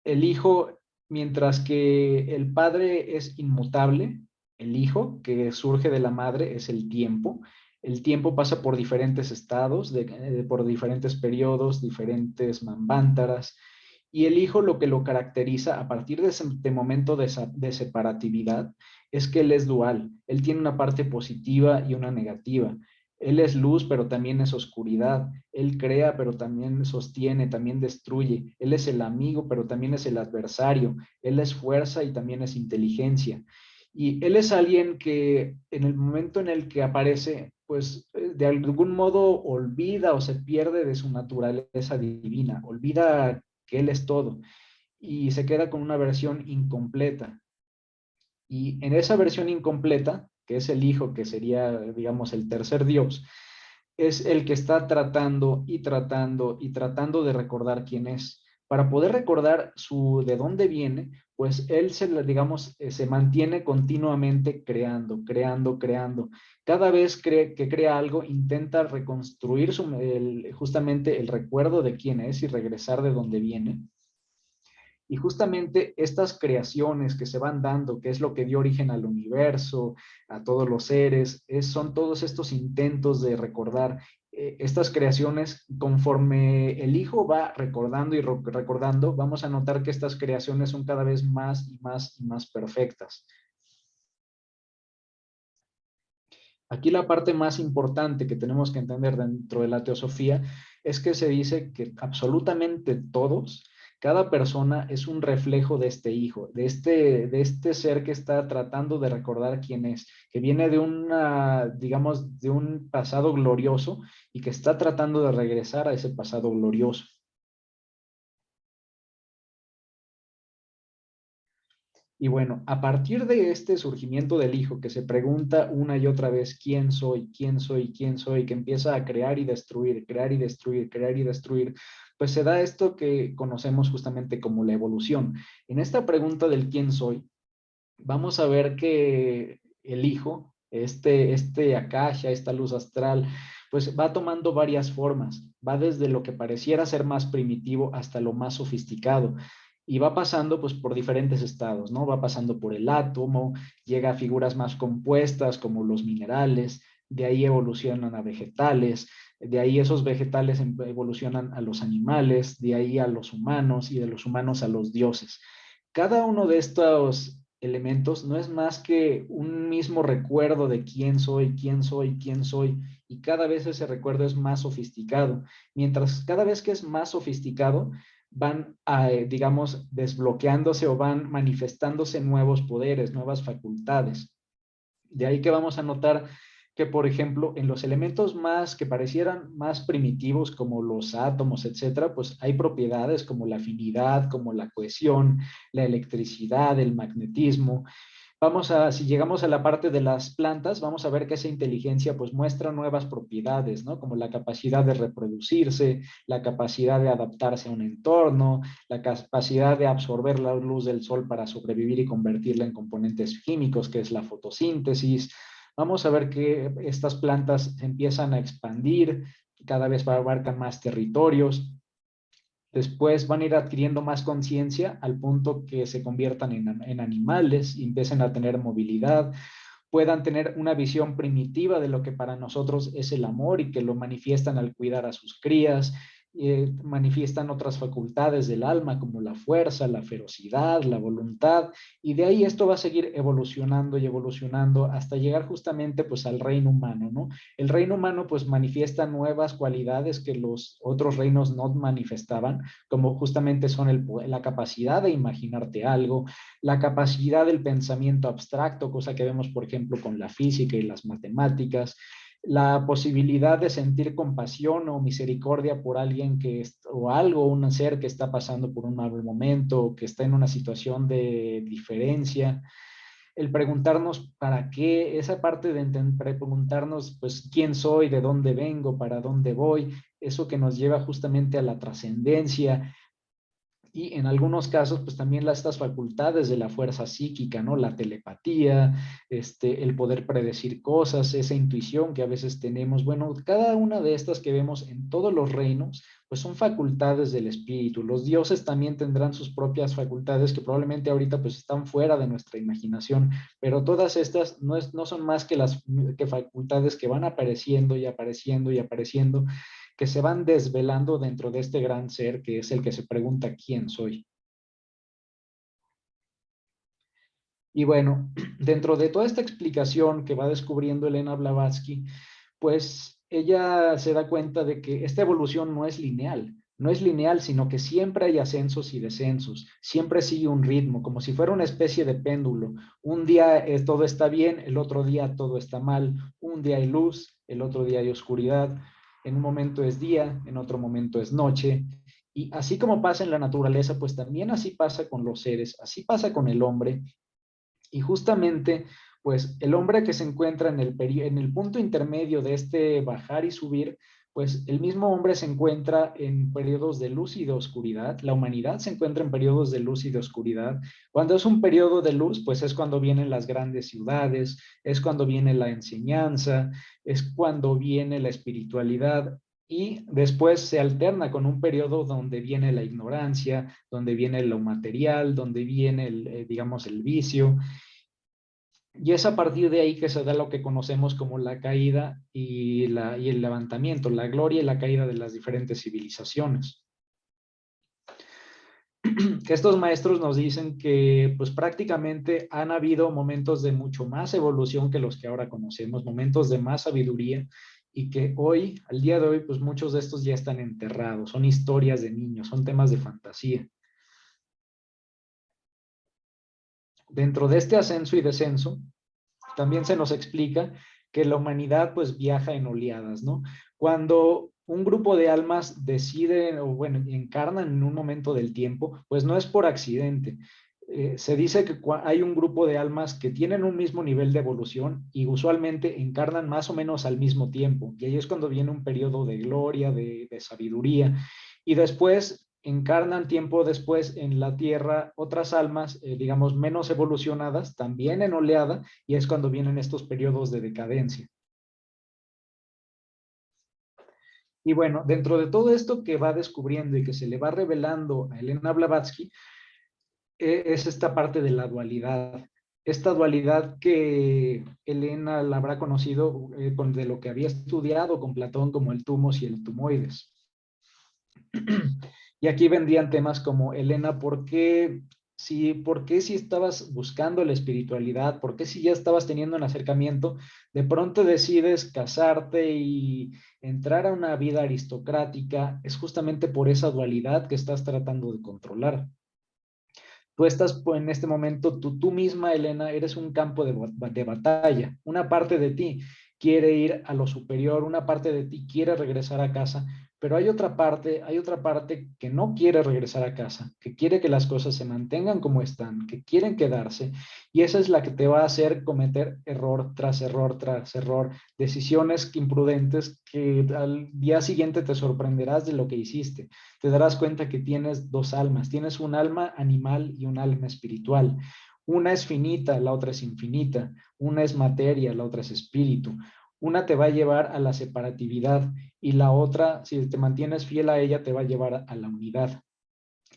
El hijo, mientras que el padre es inmutable, el hijo que surge de la madre es el tiempo. El tiempo pasa por diferentes estados, por diferentes periodos, diferentes manvántaras, y el hijo lo que lo caracteriza a partir de ese momento de separatividad es que él es dual. Él tiene una parte positiva y una negativa. Él es luz, pero también es oscuridad. Él crea, pero también sostiene, también destruye. Él es el amigo, pero también es el adversario. Él es fuerza y también es inteligencia. Y él es alguien que en el momento en el que aparece, pues de algún modo olvida o se pierde de su naturaleza divina, olvida que él es todo y se queda con una versión incompleta. Y en esa versión incompleta, que es el hijo, que sería, digamos, el tercer Dios, es el que está tratando y tratando y tratando de recordar quién es. Para poder recordar de dónde viene, pues él digamos, se mantiene continuamente creando, creando, creando. Cada vez que crea algo, intenta reconstruir justamente el recuerdo de quién es y regresar de dónde viene. Y justamente estas creaciones que se van dando, que es lo que dio origen al universo, a todos los seres, son todos estos intentos de recordar estas creaciones. Conforme el hijo va recordando y recordando, vamos a notar que estas creaciones son cada vez más y más y más perfectas. Aquí la parte más importante que tenemos que entender dentro de la teosofía es que se dice que absolutamente todos, cada persona es un reflejo de este hijo, de este ser que está tratando de recordar quién es, que viene de una, digamos, de un pasado glorioso y que está tratando de regresar a ese pasado glorioso. Y bueno, a partir de este surgimiento del hijo que se pregunta una y otra vez quién soy, quién soy, quién soy, que empieza a crear y destruir, crear y destruir, crear y destruir, pues se da esto que conocemos justamente como la evolución. En esta pregunta del quién soy, vamos a ver que el hijo, este Akasha, esta luz astral, pues va tomando varias formas, va desde lo que pareciera ser más primitivo hasta lo más sofisticado y va pasando pues por diferentes estados, ¿no? Va pasando por el átomo, llega a figuras más compuestas como los minerales, de ahí evolucionan a vegetales, de ahí esos vegetales evolucionan a los animales, de ahí a los humanos y de los humanos a los dioses. Cada uno de estos elementos no es más que un mismo recuerdo de quién soy, quién soy, quién soy, y cada vez ese recuerdo es más sofisticado. Mientras cada vez que es más sofisticado, van, digamos, desbloqueándose o van manifestándose nuevos poderes, nuevas facultades. De ahí que vamos a notar que, por ejemplo, en los elementos más que parecieran más primitivos, como los átomos, etcétera, pues hay propiedades como la afinidad, como la cohesión, la electricidad, el magnetismo. Si llegamos a la parte de las plantas, vamos a ver que esa inteligencia pues muestra nuevas propiedades, ¿no? Como la capacidad de reproducirse, la capacidad de adaptarse a un entorno, la capacidad de absorber la luz del sol para sobrevivir y convertirla en componentes químicos, que es la fotosíntesis. Vamos a ver que estas plantas empiezan a expandir, cada vez abarcan más territorios. Después van a ir adquiriendo más conciencia al punto que se conviertan en animales y empiecen a tener movilidad, puedan tener una visión primitiva de lo que para nosotros es el amor y que lo manifiestan al cuidar a sus crías. manifiestan otras facultades del alma como la fuerza, la ferocidad, la voluntad, y de ahí esto va a seguir evolucionando y evolucionando hasta llegar justamente pues al reino humano, ¿no? El reino humano pues manifiesta nuevas cualidades que los otros reinos no manifestaban, como justamente son la capacidad de imaginarte algo, la capacidad del pensamiento abstracto, cosa que vemos por ejemplo con la física y las matemáticas, la posibilidad de sentir compasión o misericordia por alguien o algo, un ser que está pasando por un mal momento, o que está en una situación de diferencia, el preguntarnos para qué, esa parte de preguntarnos, pues, quién soy, de dónde vengo, para dónde voy, eso que nos lleva justamente a la trascendencia, y en algunos casos, pues también estas facultades de la fuerza psíquica, ¿no? La telepatía, el poder predecir cosas, esa intuición que a veces tenemos. Bueno, cada una de estas que vemos en todos los reinos, pues son facultades del espíritu. Los dioses también tendrán sus propias facultades que probablemente ahorita pues están fuera de nuestra imaginación, pero todas estas no son más que las que facultades que van apareciendo y apareciendo y apareciendo, que se van desvelando dentro de este gran ser que es el que se pregunta quién soy. Y bueno, dentro de toda esta explicación que va descubriendo Elena Blavatsky, pues ella se da cuenta de que esta evolución no es lineal, no es lineal, sino que siempre hay ascensos y descensos, siempre sigue un ritmo, como si fuera una especie de péndulo. Un día todo está bien, el otro día todo está mal, un día hay luz, el otro día hay oscuridad, en un momento es día, en otro momento es noche. Y así como pasa en la naturaleza, pues también así pasa con los seres, así pasa con el hombre, y justamente, pues el hombre que se encuentra en el punto intermedio de este bajar y subir, pues el mismo hombre se encuentra en periodos de luz y de oscuridad. La humanidad se encuentra en periodos de luz y de oscuridad. Cuando es un periodo de luz, pues es cuando vienen las grandes ciudades, es cuando viene la enseñanza, es cuando viene la espiritualidad. Y después se alterna con un periodo donde viene la ignorancia, donde viene lo material, donde viene digamos, el vicio. Y es a partir de ahí que se da lo que conocemos como la caída y el levantamiento, la gloria y la caída de las diferentes civilizaciones. Que estos maestros nos dicen que pues prácticamente han habido momentos de mucho más evolución que los que ahora conocemos, momentos de más sabiduría, y que hoy, al día de hoy, pues muchos de estos ya están enterrados, son historias de niños, son temas de fantasía. Dentro de este ascenso y descenso, también se nos explica que la humanidad pues viaja en oleadas, ¿no? Cuando un grupo de almas deciden o bueno, encarnan en un momento del tiempo, pues no es por accidente. Se dice que hay un grupo de almas que tienen un mismo nivel de evolución y usualmente encarnan más o menos al mismo tiempo. Y ahí es cuando viene un periodo de gloria, de sabiduría. Y después encarnan tiempo después en la tierra otras almas, digamos, menos evolucionadas, también en oleada, y es cuando vienen estos periodos de decadencia. Y bueno, dentro de todo esto que va descubriendo y que se le va revelando a Elena Blavatsky, es esta parte de la dualidad. Esta dualidad que Elena la habrá conocido de lo que había estudiado con Platón como el tumos y el tumoides. Y aquí vendrían temas como, Elena, ¿por qué si estabas buscando la espiritualidad, por qué si ya estabas teniendo un acercamiento, de pronto decides casarte y entrar a una vida aristocrática? Es justamente por esa dualidad que estás tratando de controlar. Tú estás pues, en este momento, tú misma, Elena, eres un campo de batalla. Una parte de ti quiere ir a lo superior, una parte de ti quiere regresar a casa, pero hay otra parte que no quiere regresar a casa, que quiere que las cosas se mantengan como están, que quieren quedarse, y esa es la que te va a hacer cometer error tras error tras error, decisiones imprudentes que al día siguiente te sorprenderás de lo que hiciste. Te darás cuenta que tienes dos almas, tienes un alma animal y un alma espiritual. Una es finita, la otra es infinita. Una es materia, la otra es espíritu. Una te va a llevar a la separatividad y la otra, si te mantienes fiel a ella, te va a llevar a la unidad.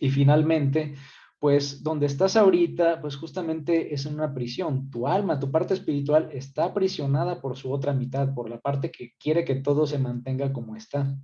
Y finalmente, pues donde estás ahorita, pues justamente es en una prisión. Tu alma, tu parte espiritual está aprisionada por su otra mitad, por la parte que quiere que todo se mantenga como está.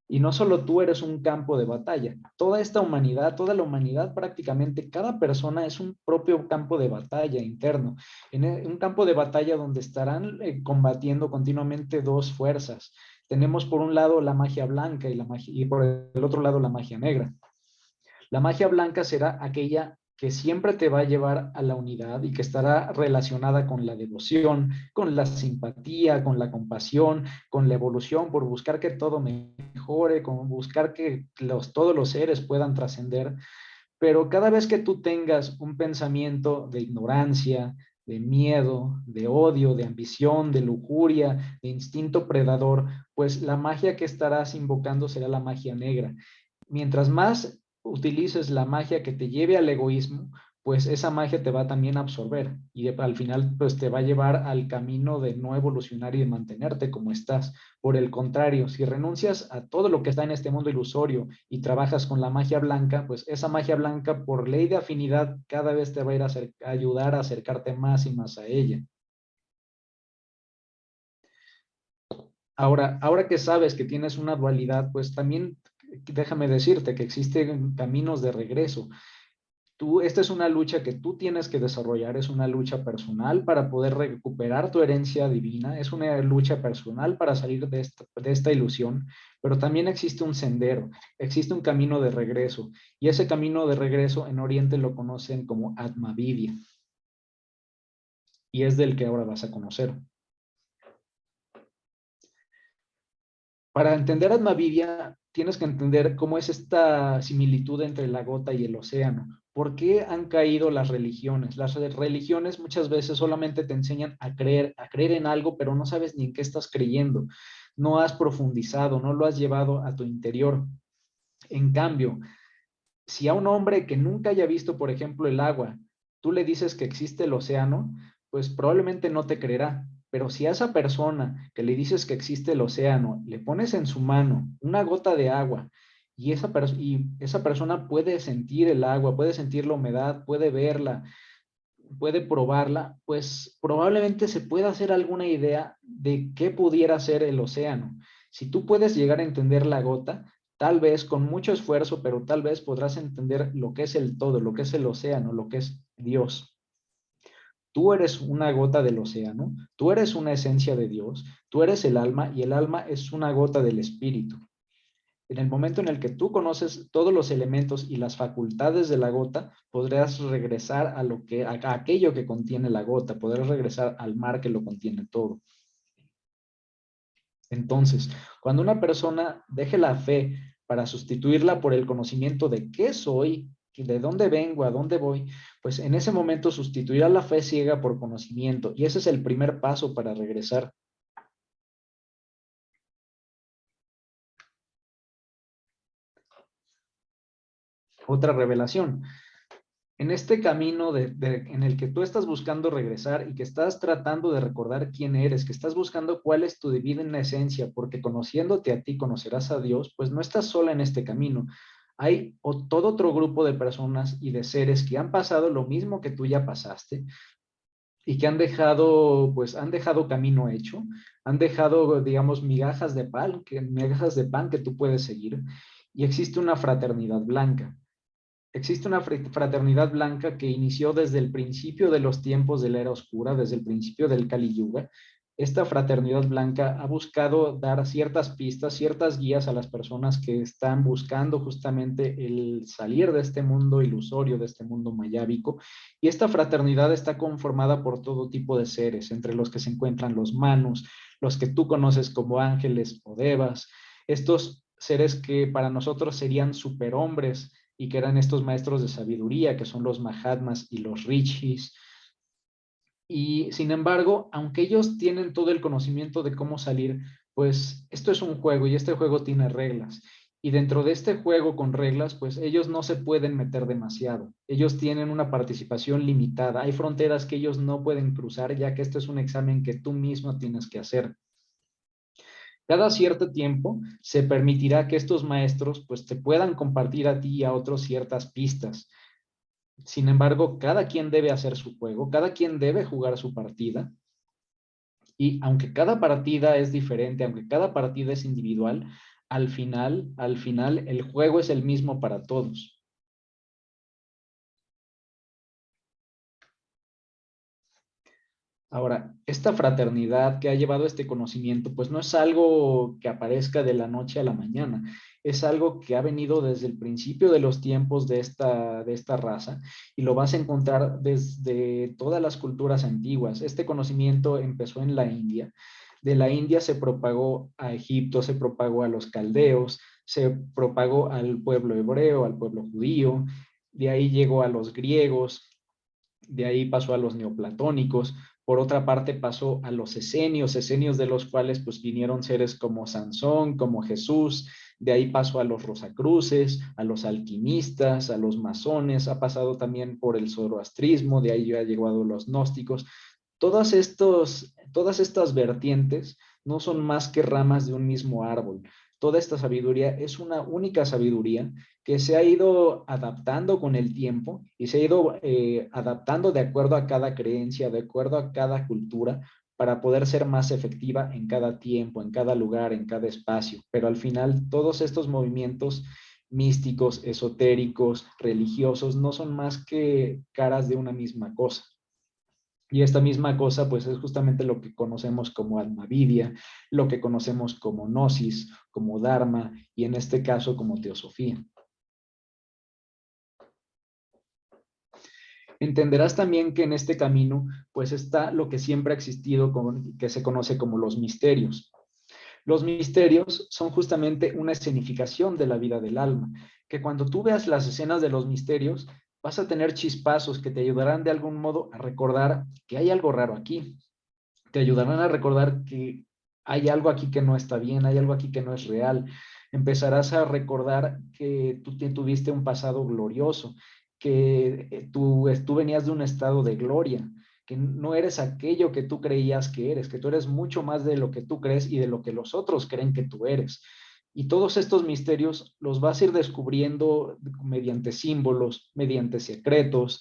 Y no solo tú eres un campo de batalla, toda esta humanidad, toda la humanidad prácticamente, cada persona es un propio campo de batalla interno, un campo de batalla donde estarán combatiendo continuamente dos fuerzas. Tenemos por un lado la magia blanca y por el otro lado la magia negra. La magia blanca será aquella que siempre te va a llevar a la unidad y que estará relacionada con la devoción, con la simpatía, con la compasión, con la evolución, por buscar que todo mejore, con buscar que todos los seres puedan trascender. Pero cada vez que tú tengas un pensamiento de ignorancia, de miedo, de odio, de ambición, de lujuria, de instinto predador, pues la magia que estarás invocando será la magia negra. Mientras más utilices la magia que te lleve al egoísmo, pues esa magia te va también a absorber y al final pues te va a llevar al camino de no evolucionar y de mantenerte como estás. Por el contrario, si renuncias a todo lo que está en este mundo ilusorio y trabajas con la magia blanca, pues esa magia blanca por ley de afinidad cada vez te va a ir a ayudar a acercarte más y más a ella. Ahora que sabes que tienes una dualidad, pues también déjame decirte que existen caminos de regreso. Esta es una lucha que tú tienes que desarrollar, es una lucha personal para poder recuperar tu herencia divina, es una lucha personal para salir de esta ilusión, pero también existe un sendero, existe un camino de regreso, y ese camino de regreso en Oriente lo conocen como Atmavidya, y es del que ahora vas a conocer. Para entender Atmavidya, tienes que entender cómo es esta similitud entre la gota y el océano. ¿Por qué han caído las religiones? Las religiones muchas veces solamente te enseñan a creer en algo, pero no sabes ni en qué estás creyendo. No has profundizado, no lo has llevado a tu interior. En cambio, si a un hombre que nunca haya visto, por ejemplo, el agua, tú le dices que existe el océano, pues probablemente no te creerá. Pero si a esa persona que le dices que existe el océano, le pones en su mano una gota de agua y esa persona puede sentir el agua, puede sentir la humedad, puede verla, puede probarla, pues probablemente se pueda hacer alguna idea de qué pudiera ser el océano. Si tú puedes llegar a entender la gota, tal vez con mucho esfuerzo, pero tal vez podrás entender lo que es el todo, lo que es el océano, lo que es Dios. Tú eres una gota del océano, tú eres una esencia de Dios, tú eres el alma y el alma es una gota del espíritu. En el momento en el que tú conoces todos los elementos y las facultades de la gota, podrás regresar a aquello que contiene la gota, podrás regresar al mar que lo contiene todo. Entonces, cuando una persona deje la fe para sustituirla por el conocimiento de qué soy, de dónde vengo, a dónde voy, pues en ese momento sustituirá la fe ciega por conocimiento. Y ese es el primer paso para regresar. Otra revelación. En este camino en el que tú estás buscando regresar y que estás tratando de recordar quién eres, que estás buscando cuál es tu divina esencia, porque conociéndote a ti conocerás a Dios, pues no estás sola en este camino. Hay todo otro grupo de personas y de seres que han pasado lo mismo que tú ya pasaste y que pues han dejado camino hecho, han dejado, digamos, migajas de pan que tú puedes seguir y existe una fraternidad blanca. Existe una fraternidad blanca que inició desde el principio de los tiempos de la era oscura, desde el principio del Kali Yuga. Esta fraternidad blanca ha buscado dar ciertas pistas, ciertas guías a las personas que están buscando justamente el salir de este mundo ilusorio, de este mundo mayábico. Y esta fraternidad está conformada por todo tipo de seres, entre los que se encuentran los manus, los que tú conoces como ángeles o devas, estos seres que para nosotros serían superhombres y que eran estos maestros de sabiduría, que son los Mahatmas y los Rishis. Y sin embargo, aunque ellos tienen todo el conocimiento de cómo salir, pues esto es un juego y este juego tiene reglas. Y dentro de este juego con reglas, pues ellos no se pueden meter demasiado. Ellos tienen una participación limitada. Hay fronteras que ellos no pueden cruzar, ya que esto es un examen que tú mismo tienes que hacer. Cada cierto tiempo se permitirá que estos maestros pues te puedan compartir a ti y a otros ciertas pistas. Sin embargo, cada quien debe hacer su juego, cada quien debe jugar su partida Y aunque cada partida es diferente, aunque cada partida es individual, al final, el juego es el mismo para todos. Ahora, esta fraternidad que ha llevado este conocimiento, pues no es algo que aparezca de la noche a la mañana, es algo que ha venido desde el principio de los tiempos de esta raza y lo vas a encontrar desde todas las culturas antiguas. Este conocimiento empezó en la India, de la India se propagó a Egipto, se propagó a los caldeos, se propagó al pueblo hebreo, al pueblo judío, de ahí llegó a los griegos, de ahí pasó a los neoplatónicos, por otra parte pasó a los esenios de los cuales pues vinieron seres como Sansón, como Jesús, de ahí pasó a los rosacruces, a los alquimistas, a los masones, ha pasado también por el zoroastrismo, de ahí ya llegó a los gnósticos. Todas estas vertientes no son más que ramas de un mismo árbol. Toda esta sabiduría es una única sabiduría que se ha ido adaptando con el tiempo y se ha ido adaptando de acuerdo a cada creencia, de acuerdo a cada cultura, para poder ser más efectiva en cada tiempo, en cada lugar, en cada espacio. Pero al final, todos estos movimientos místicos, esotéricos, religiosos, no son más que caras de una misma cosa. Y esta misma cosa, pues es justamente lo que conocemos como almavidia, lo que conocemos como gnosis, como dharma y en este caso como teosofía. Entenderás también que en este camino, pues está lo que siempre ha existido, que se conoce como los misterios. Los misterios son justamente una escenificación de la vida del alma, que cuando tú veas las escenas de los misterios, vas a tener chispazos que te ayudarán de algún modo a recordar que hay algo raro aquí, te ayudarán a recordar que hay algo aquí que no está bien, hay algo aquí que no es real. Empezarás a recordar que tú tuviste un pasado glorioso, que tú venías de un estado de gloria, que no eres aquello que tú creías que eres, que tú eres mucho más de lo que tú crees y de lo que los otros creen que tú eres. Y todos estos misterios los vas a ir descubriendo mediante símbolos, mediante secretos,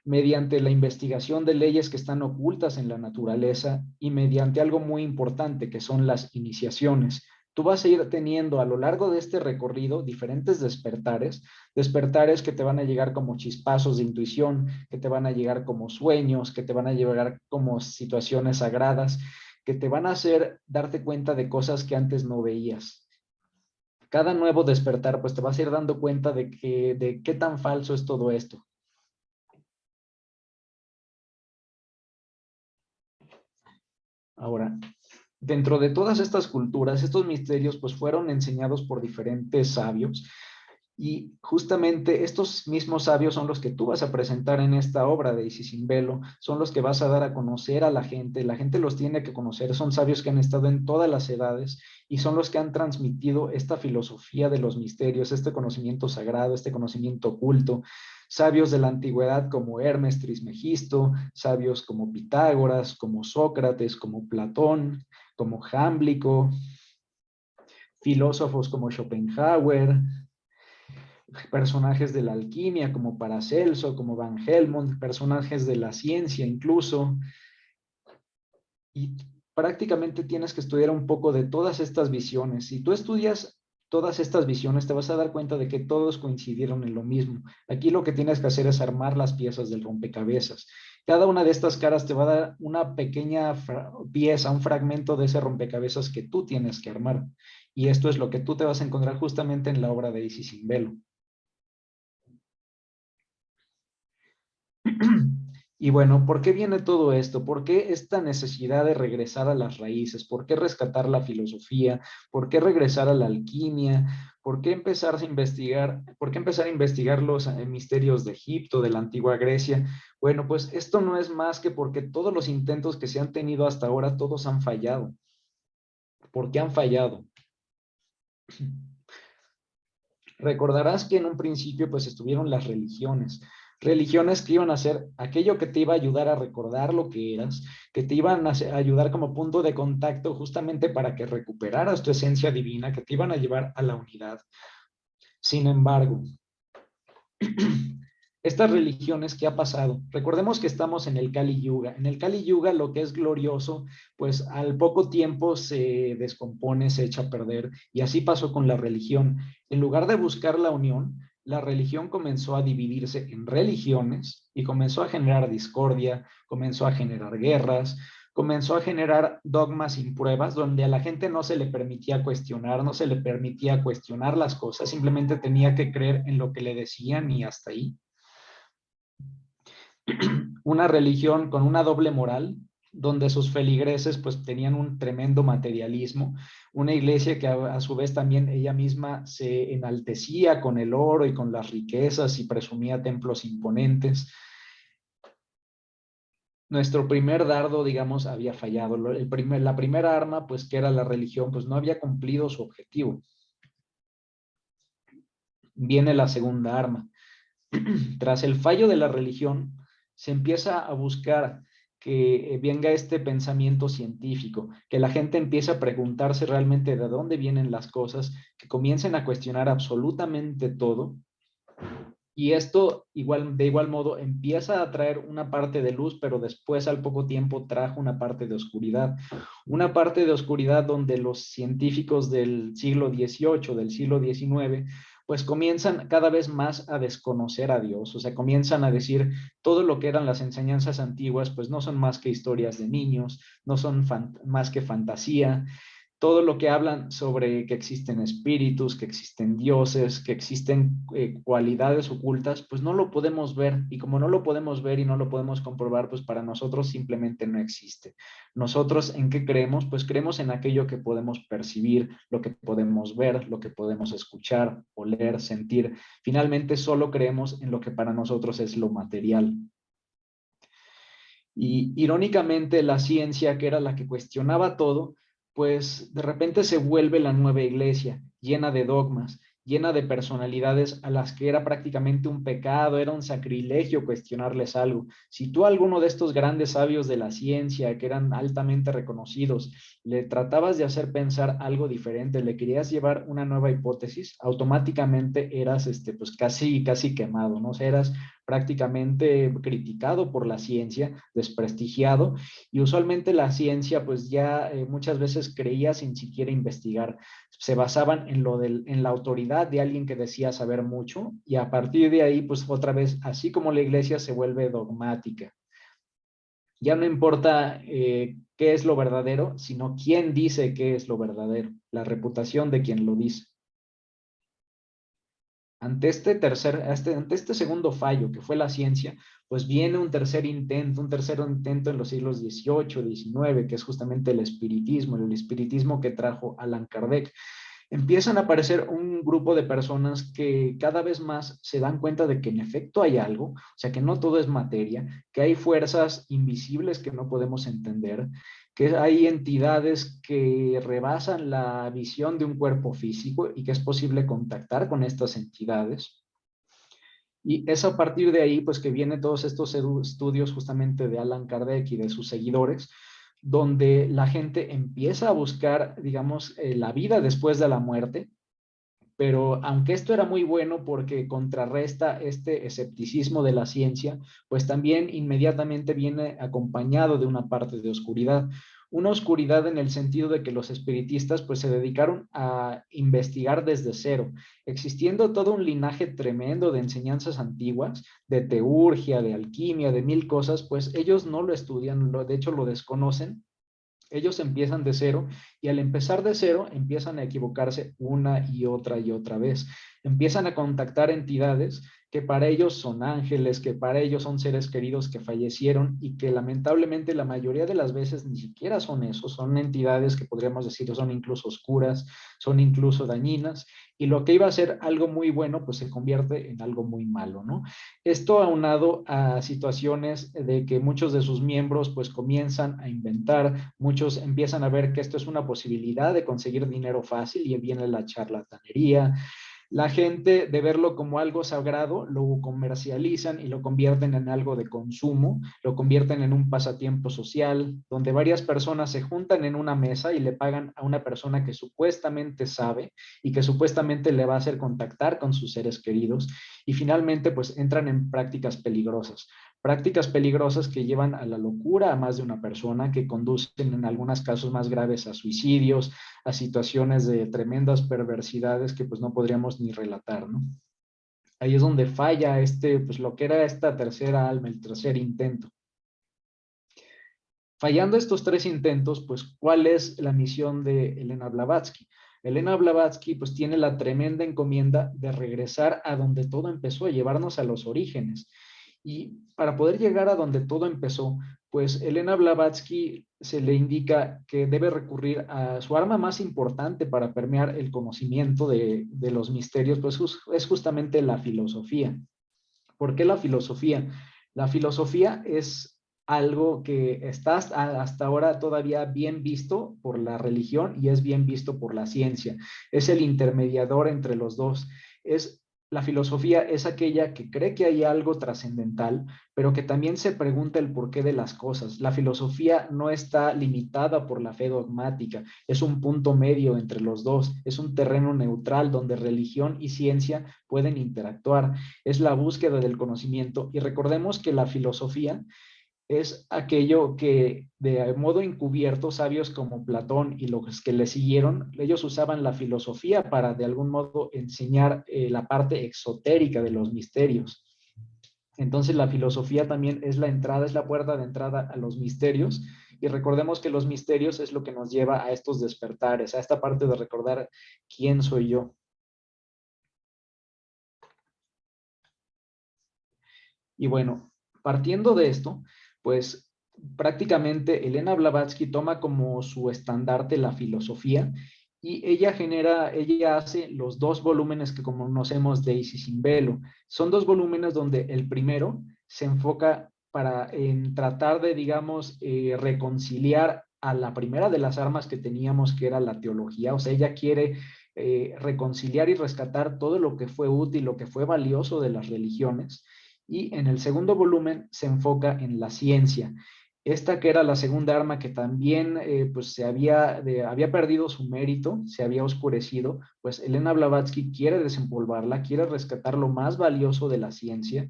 mediante la investigación de leyes que están ocultas en la naturaleza y mediante algo muy importante que son las iniciaciones. Tú vas a ir teniendo a lo largo de este recorrido diferentes despertares, despertares que te van a llegar como chispazos de intuición, que te van a llegar como sueños, que te van a llegar como situaciones sagradas, que te van a hacer darte cuenta de cosas que antes no veías. Cada nuevo despertar, pues te vas a ir dando cuenta de qué tan falso es todo esto. Ahora, dentro de todas estas culturas, estos misterios pues fueron enseñados por diferentes sabios y justamente estos mismos sabios son los que tú vas a presentar en esta obra de Isis sin Velo, son los que vas a dar a conocer a la gente los tiene que conocer, son sabios que han estado en todas las edades y son los que han transmitido esta filosofía de los misterios, este conocimiento sagrado, este conocimiento oculto, sabios de la antigüedad como Hermes Trismegisto, sabios como Pitágoras, como Sócrates, como Platón, como Jámblico, filósofos como Schopenhauer, personajes de la alquimia como Paracelso, como Van Helmont, personajes de la ciencia incluso, y prácticamente tienes que estudiar un poco de todas estas visiones. Si tú estudias todas estas visiones, te vas a dar cuenta de que todos coincidieron en lo mismo. Aquí lo que tienes que hacer es armar las piezas del rompecabezas. Cada una de estas caras te va a dar una pequeña pieza, un fragmento de ese rompecabezas que tú tienes que armar. Y esto es lo que tú te vas a encontrar justamente en la obra de Isis sin Velo. Y bueno, ¿por qué viene todo esto? ¿Por qué esta necesidad de regresar a las raíces? ¿Por qué rescatar la filosofía? ¿Por qué regresar a la alquimia? ¿Por qué empezar a investigar? ¿Por qué empezar a investigar los misterios de Egipto, de la antigua Grecia? Bueno, pues esto no es más que porque todos los intentos que se han tenido hasta ahora, todos han fallado. ¿Por qué han fallado? Recordarás que en un principio pues estuvieron las religiones, religiones que iban a ser aquello que te iba a ayudar a recordar lo que eras, que te iban a ayudar como punto de contacto justamente para que recuperaras tu esencia divina, que te iban a llevar a la unidad. Sin embargo, Estas religiones, ¿qué ha pasado? Recordemos que estamos en el Kali Yuga. En el Kali Yuga lo que es glorioso, pues al poco tiempo se descompone, se echa a perder, y así pasó con la religión. En lugar de buscar la unión, la religión comenzó a dividirse en religiones y comenzó a generar discordia, comenzó a generar guerras, comenzó a generar dogmas sin pruebas, donde a la gente no se le permitía cuestionar, no se le permitía cuestionar las cosas, simplemente tenía que creer en lo que le decían y hasta ahí. Una religión con una doble moral, donde sus feligreses pues tenían un tremendo materialismo, una iglesia que a su vez también ella misma se enaltecía con el oro y con las riquezas y presumía templos imponentes. Nuestro primer dardo, digamos, había fallado. La primera arma, pues que era la religión, pues no había cumplido su objetivo. Viene la segunda arma. Tras el fallo de la religión, se empieza a buscar que venga este pensamiento científico, que la gente empiece a preguntarse realmente de dónde vienen las cosas, que comiencen a cuestionar absolutamente todo. Y esto de igual modo empieza a traer una parte de luz, pero después al poco tiempo trajo una parte de oscuridad. Una parte de oscuridad donde los científicos del siglo XVIII, del siglo XIX, pues comienzan cada vez más a desconocer a Dios, o sea, comienzan a decir todo lo que eran las enseñanzas antiguas, pues no son más que historias de niños, no son más que fantasía, todo lo que hablan sobre que existen espíritus, que existen dioses, que existen cualidades ocultas, pues no lo podemos ver. Y como no lo podemos ver y no lo podemos comprobar, pues para nosotros simplemente no existe. Nosotros, ¿en qué creemos? Pues creemos en aquello que podemos percibir, lo que podemos ver, lo que podemos escuchar, oler, sentir. Finalmente, solo creemos en lo que para nosotros es lo material. Y irónicamente la ciencia, que era la que cuestionaba todo, pues de repente se vuelve la nueva iglesia, llena de dogmas, llena de personalidades a las que era prácticamente un pecado, era un sacrilegio cuestionarles algo. Si tú a alguno de estos grandes sabios de la ciencia, que eran altamente reconocidos, le tratabas de hacer pensar algo diferente, le querías llevar una nueva hipótesis, automáticamente eras pues casi quemado, ¿no? O sea, eras prácticamente criticado por la ciencia, desprestigiado, y usualmente la ciencia pues ya muchas veces creía sin siquiera investigar, se basaban en la autoridad de alguien que decía saber mucho, y a partir de ahí pues otra vez, así como la iglesia se vuelve dogmática. Ya no importa qué es lo verdadero, sino quién dice qué es lo verdadero, la reputación de quien lo dice. Ante este segundo fallo, que fue la ciencia, pues viene un tercer intento en los siglos XVIII, XIX, que es justamente el espiritismo que trajo Allan Kardec. Empiezan a aparecer un grupo de personas que cada vez más se dan cuenta de que en efecto hay algo, o sea, que no todo es materia, que hay fuerzas invisibles que no podemos entender, que hay entidades que rebasan la visión de un cuerpo físico y que es posible contactar con estas entidades. Y es a partir de ahí, pues, que vienen todos estos estudios justamente de Allan Kardec y de sus seguidores, donde la gente empieza a buscar, digamos, la vida después de la muerte, pero aunque esto era muy bueno porque contrarresta este escepticismo de la ciencia, pues también inmediatamente viene acompañado de una parte de oscuridad. Una oscuridad en el sentido de que los espiritistas pues se dedicaron a investigar desde cero, existiendo todo un linaje tremendo de enseñanzas antiguas, de teurgia, de alquimia, de mil cosas, pues ellos no lo estudian, de hecho lo desconocen. Ellos empiezan de cero y al empezar de cero empiezan a equivocarse una y otra vez. Empiezan a contactar entidades que para ellos son ángeles, que para ellos son seres queridos que fallecieron y que lamentablemente la mayoría de las veces ni siquiera son eso, son entidades que podríamos decir son incluso oscuras, son incluso dañinas, y lo que iba a ser algo muy bueno pues se convierte en algo muy malo, ¿no? Esto aunado a situaciones de que muchos de sus miembros pues comienzan a inventar, muchos empiezan a ver que esto es una posibilidad de conseguir dinero fácil y viene la charlatanería, La gente, de verlo como algo sagrado, lo comercializan y lo convierten en algo de consumo, lo convierten en un pasatiempo social, donde varias personas se juntan en una mesa y le pagan a una persona que supuestamente sabe y que supuestamente le va a hacer contactar con sus seres queridos, y finalmente pues entran en prácticas peligrosas que llevan a la locura a más de una persona, que conducen en algunos casos más graves a suicidios, a situaciones de tremendas perversidades que pues no podríamos ni relatar, ¿no? Ahí es donde falla pues lo que era esta tercera alma, el tercer intento. Fallando estos tres intentos, pues, ¿cuál es la misión de Elena Blavatsky? Elena Blavatsky, pues, tiene la tremenda encomienda de regresar a donde todo empezó, a llevarnos a los orígenes. Y para poder llegar a donde todo empezó, pues, Elena Blavatsky se le indica que debe recurrir a su arma más importante para permear el conocimiento de los misterios, pues, es justamente la filosofía. ¿Por qué la filosofía? La filosofía es algo que está hasta ahora todavía bien visto por la religión y es bien visto por la ciencia. Es el intermediador entre los dos. La filosofía es aquella que cree que hay algo trascendental, pero que también se pregunta el porqué de las cosas. La filosofía no está limitada por la fe dogmática, es un punto medio entre los dos, es un terreno neutral donde religión y ciencia pueden interactuar, es la búsqueda del conocimiento. Y recordemos que la filosofía es aquello que de modo encubierto sabios como Platón y los que le siguieron, ellos usaban la filosofía para de algún modo enseñar la parte exotérica de los misterios. Entonces la filosofía también es la entrada, es la puerta de entrada a los misterios, y recordemos que los misterios es lo que nos lleva a estos despertares, a esta parte de recordar quién soy yo. Y bueno, partiendo de esto, pues prácticamente Elena Blavatsky toma como su estandarte la filosofía, y ella hace los dos volúmenes que conocemos de Isis sin velo. Son dos volúmenes donde el primero se enfoca en tratar de, digamos, reconciliar a la primera de las armas que teníamos, que era la teología. O sea, ella quiere reconciliar y rescatar todo lo que fue útil, lo que fue valioso de las religiones, y en el segundo volumen se enfoca en la ciencia. Esta que era la segunda arma que también pues había perdido su mérito, se había oscurecido, pues Elena Blavatsky quiere desempolvarla, quiere rescatar lo más valioso de la ciencia,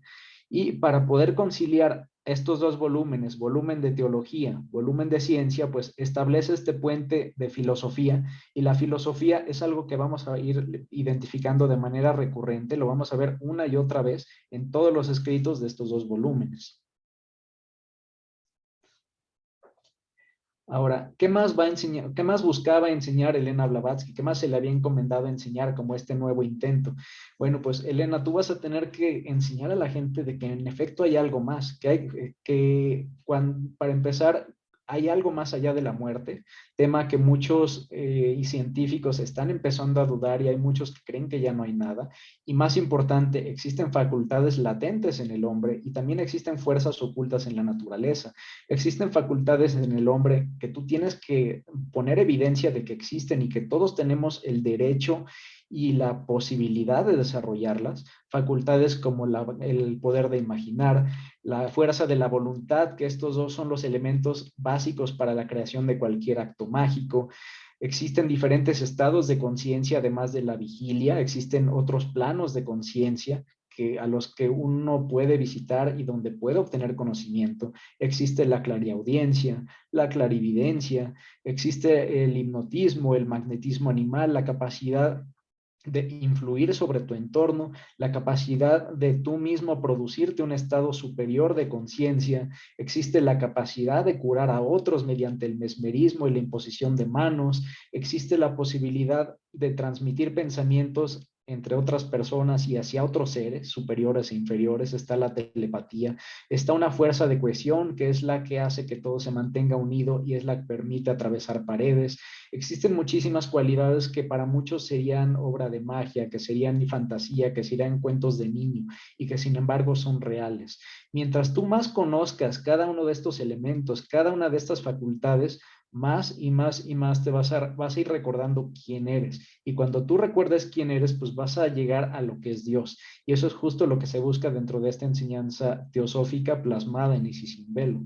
y para poder conciliar estos dos volúmenes, volumen de teología, volumen de ciencia, pues establece este puente de filosofía, y la filosofía es algo que vamos a ir identificando de manera recurrente, lo vamos a ver una y otra vez en todos los escritos de estos dos volúmenes. Ahora, ¿qué más va a enseñar, qué más buscaba enseñar Elena Blavatsky? ¿Qué más se le había encomendado enseñar como este nuevo intento? Bueno, pues Elena, tú vas a tener que enseñar a la gente de que en efecto hay algo más, para empezar, hay algo más allá de la muerte, tema que muchos y científicos están empezando a dudar, y hay muchos que creen que ya no hay nada. Y más importante, existen facultades latentes en el hombre y también existen fuerzas ocultas en la naturaleza. Existen facultades en el hombre que tú tienes que poner evidencia de que existen y que todos tenemos el derecho y la posibilidad de desarrollarlas. Facultades como el poder de imaginar, la fuerza de la voluntad, que estos dos son los elementos básicos para la creación de cualquier acto mágico. Existen diferentes estados de conciencia, además de la vigilia, existen otros planos de conciencia a los que uno puede visitar y donde puede obtener conocimiento. Existe la clariaudiencia, la clarividencia, existe el hipnotismo, el magnetismo animal, la capacidad de influir sobre tu entorno, la capacidad de tú mismo producirte un estado superior de conciencia, existe la capacidad de curar a otros mediante el mesmerismo y la imposición de manos, existe la posibilidad de transmitir pensamientos entre otras personas y hacia otros seres superiores e inferiores. Está la telepatía, está una fuerza de cohesión que es la que hace que todo se mantenga unido y es la que permite atravesar paredes. Existen muchísimas cualidades que para muchos serían obra de magia, que serían fantasía, que serían cuentos de niño, y que sin embargo son reales. Mientras tú más conozcas cada uno de estos elementos, cada una de estas facultades, más y más y más te vas a ir recordando quién eres. Y cuando tú recuerdes quién eres, pues vas a llegar a lo que es Dios. Y eso es justo lo que se busca dentro de esta enseñanza teosófica plasmada en Isis sin velo.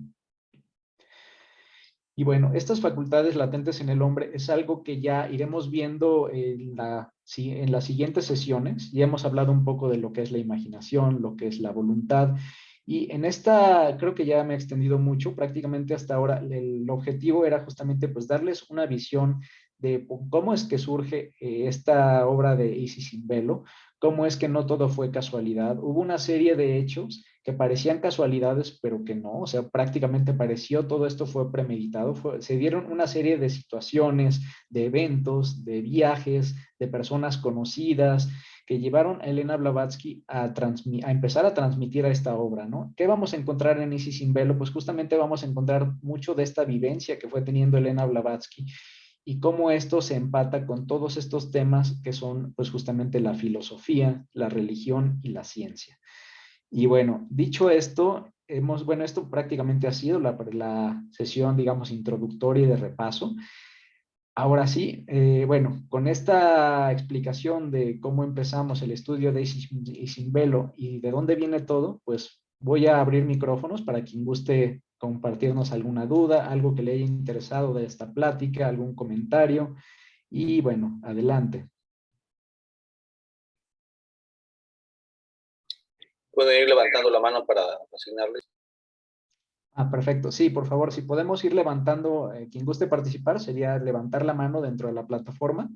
Y bueno, estas facultades latentes en el hombre es algo que ya iremos viendo en las siguientes sesiones. Ya hemos hablado un poco de lo que es la imaginación, lo que es la voluntad. Y en esta creo que ya me he extendido mucho. Prácticamente hasta ahora el objetivo era justamente pues darles una visión de cómo es que surge esta obra de Isis sin velo, cómo es que no todo fue casualidad. Hubo una serie de hechos que parecían casualidades, pero que no, o sea, prácticamente pareció todo esto fue premeditado, se dieron una serie de situaciones, de eventos, de viajes, de personas conocidas que llevaron a Elena Blavatsky a empezar a transmitir a esta obra, ¿no? ¿Qué vamos a encontrar en Isis sin velo? Pues justamente vamos a encontrar mucho de esta vivencia que fue teniendo Elena Blavatsky y cómo esto se empata con todos estos temas que son pues justamente la filosofía, la religión y la ciencia. Y bueno, dicho esto, bueno, esto prácticamente ha sido la sesión, digamos, introductoria y de repaso. Ahora sí, bueno, con esta explicación de cómo empezamos el estudio de Isis velo y de dónde viene todo, pues voy a abrir micrófonos para quien guste compartirnos alguna duda, algo que le haya interesado de esta plática, algún comentario. Y bueno, adelante. Pueden ir levantando la mano para asignarles. Perfecto. Sí, por favor, si podemos ir levantando, quien guste participar, sería levantar la mano dentro de la plataforma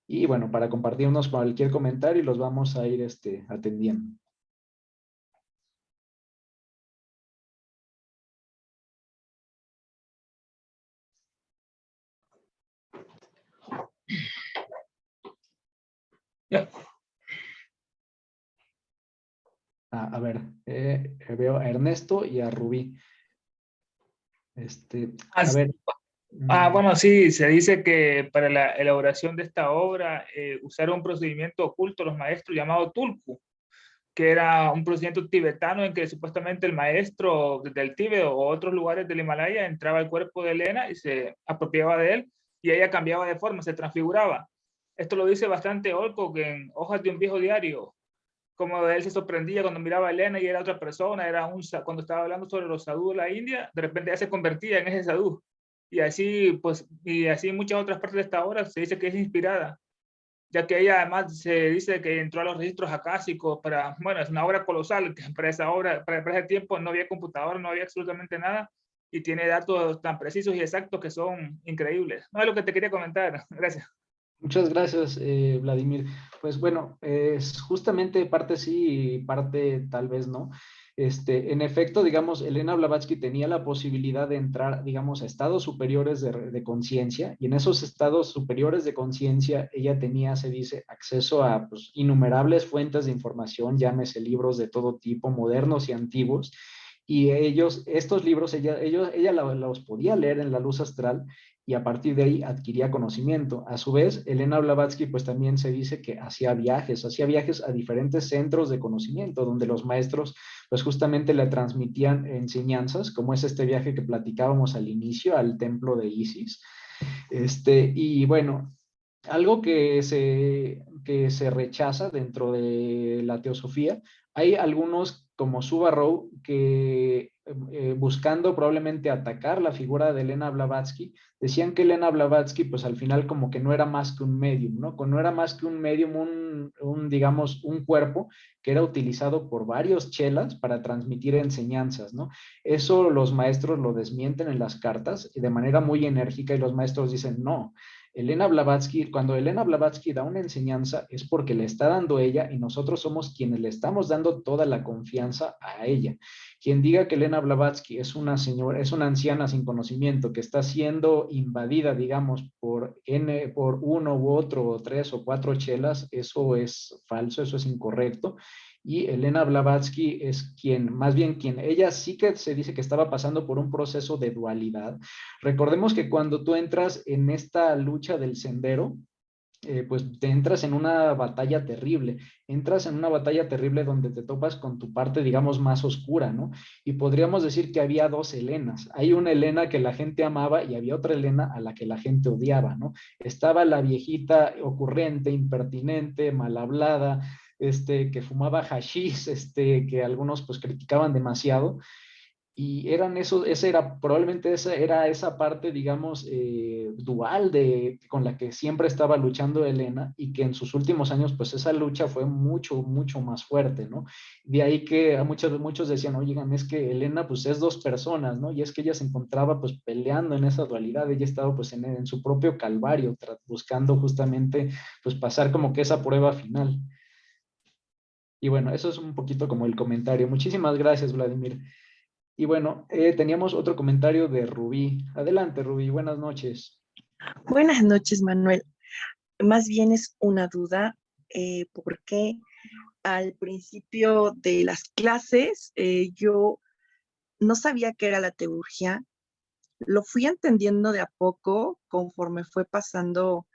y bueno, para compartirnos cualquier comentario y los vamos a ir atendiendo. A ver, veo a Ernesto y a Rubí. A ver. Bueno, sí, se dice que para la elaboración de esta obra usaron un procedimiento oculto los maestros llamado tulku, que era un procedimiento tibetano en que supuestamente el maestro del Tíbet o otros lugares del Himalaya entraba al cuerpo de Elena y se apropiaba de él y ella cambiaba de forma, se transfiguraba. Esto lo dice bastante Olcott en Hojas de un viejo diario, como él se sorprendía cuando miraba a Elena y era otra persona, cuando estaba hablando sobre los sadhus de la India, de repente ya se convertía en ese sadhu. Y así, pues, y así en muchas otras partes de esta obra se dice que es inspirada, ya que ella además se dice que entró a los registros acásicos bueno, es una obra colosal, que para esa obra, para ese tiempo no había computadora, no había absolutamente nada, y tiene datos tan precisos y exactos que son increíbles. No es lo que te quería comentar. Gracias. Muchas gracias, Vladimir. Pues bueno, es justamente parte sí y parte tal vez no. En efecto, digamos, Elena Blavatsky tenía la posibilidad de entrar, digamos, a estados superiores de conciencia y en esos estados superiores de conciencia ella tenía, se dice, acceso a pues, innumerables fuentes de información, llámese libros de todo tipo, modernos y antiguos, y estos libros, ella los podía leer en la luz astral y a partir de ahí adquiría conocimiento. A su vez, Elena Blavatsky pues también se dice que hacía viajes a diferentes centros de conocimiento donde los maestros pues justamente le transmitían enseñanzas, como es este viaje que platicábamos al inicio al templo de Isis. Y bueno, algo que se rechaza dentro de la teosofía, hay algunos como Subarrow que buscando probablemente atacar la figura de Elena Blavatsky, decían que Elena Blavatsky pues al final como que no era más que un medium, ¿no? No era más que un medium, digamos, un cuerpo que era utilizado por varios chelas para transmitir enseñanzas, ¿no? Eso los maestros lo desmienten en las cartas de manera muy enérgica y los maestros dicen, no, cuando Elena Blavatsky da una enseñanza es porque le está dando ella y nosotros somos quienes le estamos dando toda la confianza a ella. Quien diga que Elena Blavatsky es una señora, es una anciana sin conocimiento que está siendo invadida, digamos, por uno u otro, o tres o cuatro chelas, eso es falso, eso es incorrecto. Y Elena Blavatsky es más bien ella sí que se dice que estaba pasando por un proceso de dualidad. Recordemos que cuando tú entras en esta lucha del sendero, pues te entras en una batalla terrible, entras en una batalla terrible donde te topas con tu parte, digamos, más oscura, ¿no? Y podríamos decir que había dos Helenas. Hay una Helena que la gente amaba y había otra Helena a la que la gente odiaba, ¿no? Estaba la viejita ocurrente, impertinente, mal hablada, que fumaba hashish, que algunos pues criticaban demasiado, y eran eso, probablemente esa era esa parte, digamos, dual con la que siempre estaba luchando Elena, y que en sus últimos años, pues esa lucha fue mucho, mucho más fuerte, ¿no? De ahí que a muchos decían, oigan, es que Elena, pues es dos personas, ¿no? Y es que ella se encontraba, pues, peleando en esa dualidad. Ella estaba, pues, en su propio calvario, buscando justamente, pues, pasar como que esa prueba final. Y bueno, eso es un poquito como el comentario. Muchísimas gracias, Vladimir. Y bueno, teníamos otro comentario de Rubí. Adelante, Rubí, buenas noches. Buenas noches, Manuel. Más bien es una duda, porque al principio de las clases yo no sabía qué era la teurgia. Lo fui entendiendo de a poco conforme fue pasando,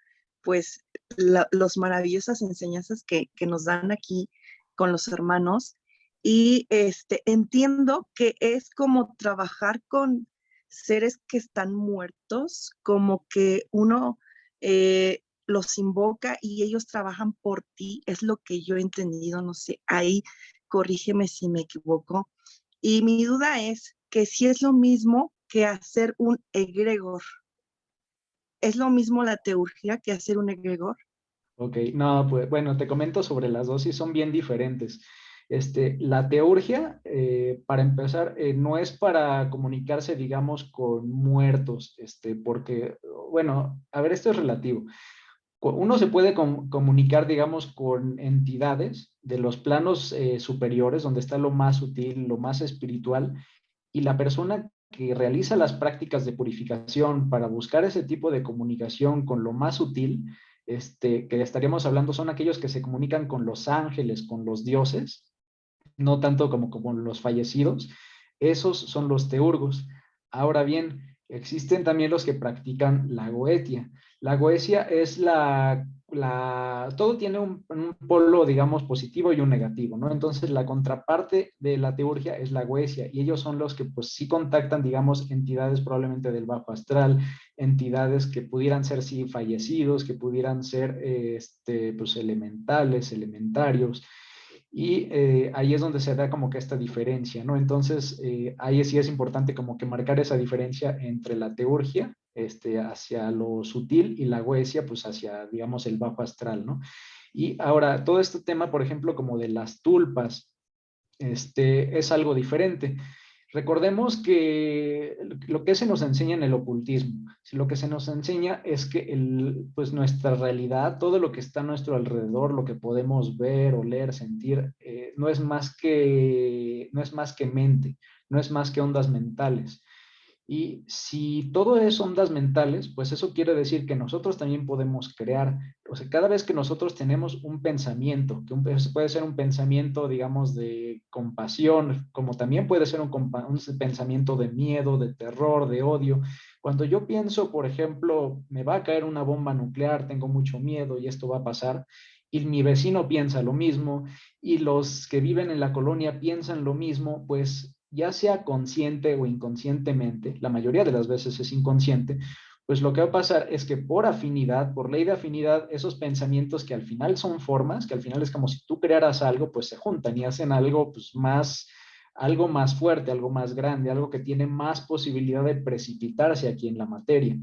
pues, los maravillosas enseñanzas que nos dan aquí con los hermanos. Y entiendo que es como trabajar con seres que están muertos, como que uno los invoca y ellos trabajan por ti, es lo que yo he entendido, no sé, ahí corrígeme si me equivoco. Y mi duda es que si es lo mismo que hacer un egregor. ¿Es lo mismo la teurgia que hacer un egregor? Ok, no, pues bueno, te comento sobre las dos y son bien diferentes. La teurgia, para empezar, no es para comunicarse, digamos, con muertos, porque, bueno, a ver, esto es relativo. Uno se puede comunicar, digamos, con entidades de los planos superiores, donde está lo más sutil, lo más espiritual, y la persona que realiza las prácticas de purificación para buscar ese tipo de comunicación con lo más sutil, que estaríamos hablando, son aquellos que se comunican con los ángeles, con los dioses, no tanto como los fallecidos. Esos son los teurgos. Ahora bien, existen también los que practican la goetia. La goetia es todo tiene un polo, digamos, positivo y un negativo, ¿no? Entonces, la contraparte de la teurgia es la goetia, y ellos son los que, pues, sí contactan, digamos, entidades probablemente del bajo astral, entidades que pudieran ser, sí, fallecidos, que pudieran ser, pues, elementales, elementarios, y ahí es donde se da como que esta diferencia, ¿no? Entonces, ahí sí es importante como que marcar esa diferencia entre la teurgia, hacia lo sutil, y la goesia, pues hacia, digamos, el bajo astral, ¿no? Y ahora, todo este tema, por ejemplo, como de las tulpas, es algo diferente. Recordemos que lo que se nos enseña en el ocultismo, lo que se nos enseña es que pues nuestra realidad, todo lo que está a nuestro alrededor, lo que podemos ver, oler, sentir, no es más que mente, no es más que ondas mentales. Y si todo es ondas mentales, pues eso quiere decir que nosotros también podemos crear. O sea, cada vez que nosotros tenemos un pensamiento, puede ser un pensamiento, digamos, de compasión, como también puede ser un pensamiento de miedo, de terror, de odio. Cuando yo pienso, por ejemplo, me va a caer una bomba nuclear, tengo mucho miedo y esto va a pasar, y mi vecino piensa lo mismo, y los que viven en la colonia piensan lo mismo, pues ya sea consciente o inconscientemente, la mayoría de las veces es inconsciente, pues lo que va a pasar es que por afinidad, por ley de afinidad, esos pensamientos que al final son formas, que al final es como si tú crearas algo, pues se juntan y hacen algo, pues algo más fuerte, algo más grande, algo que tiene más posibilidad de precipitarse aquí en la materia.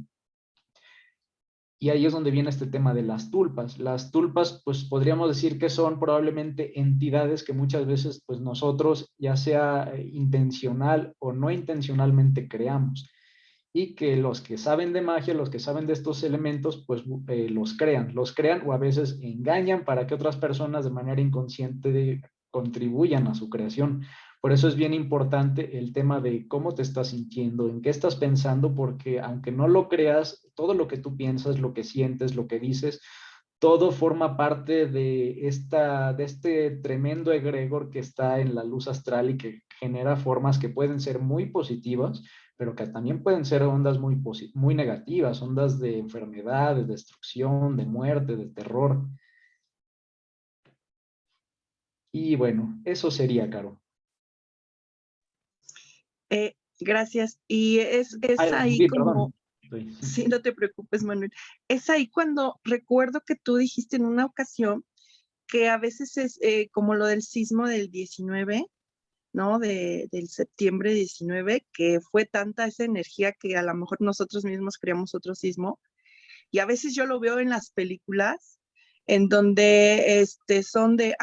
Y ahí es donde viene este tema de las tulpas. Las tulpas, pues podríamos decir que son probablemente entidades que muchas veces, pues nosotros, ya sea intencional o no intencionalmente, creamos. Y que los que saben de magia, los que saben de estos elementos, pues los crean o a veces engañan para que otras personas de manera inconsciente contribuyan a su creación. Por eso es bien importante el tema de cómo te estás sintiendo, en qué estás pensando, porque aunque no lo creas, todo lo que tú piensas, lo que sientes, lo que dices, todo forma parte de este tremendo egregor que está en la luz astral y que genera formas que pueden ser muy positivas, pero que también pueden ser ondas muy negativas, ondas de enfermedad, de destrucción, de muerte, de terror. Y bueno, eso sería, Caro. Gracias. Y es Ay, ahí sí, como, perdón. Sí. sí, no te preocupes, Manuel. Es ahí cuando recuerdo que tú dijiste en una ocasión que a veces es como lo del sismo del 19, ¿no? Del septiembre 19, que fue tanta esa energía que a lo mejor nosotros mismos creamos otro sismo. Y a veces yo lo veo en las películas, en donde son de,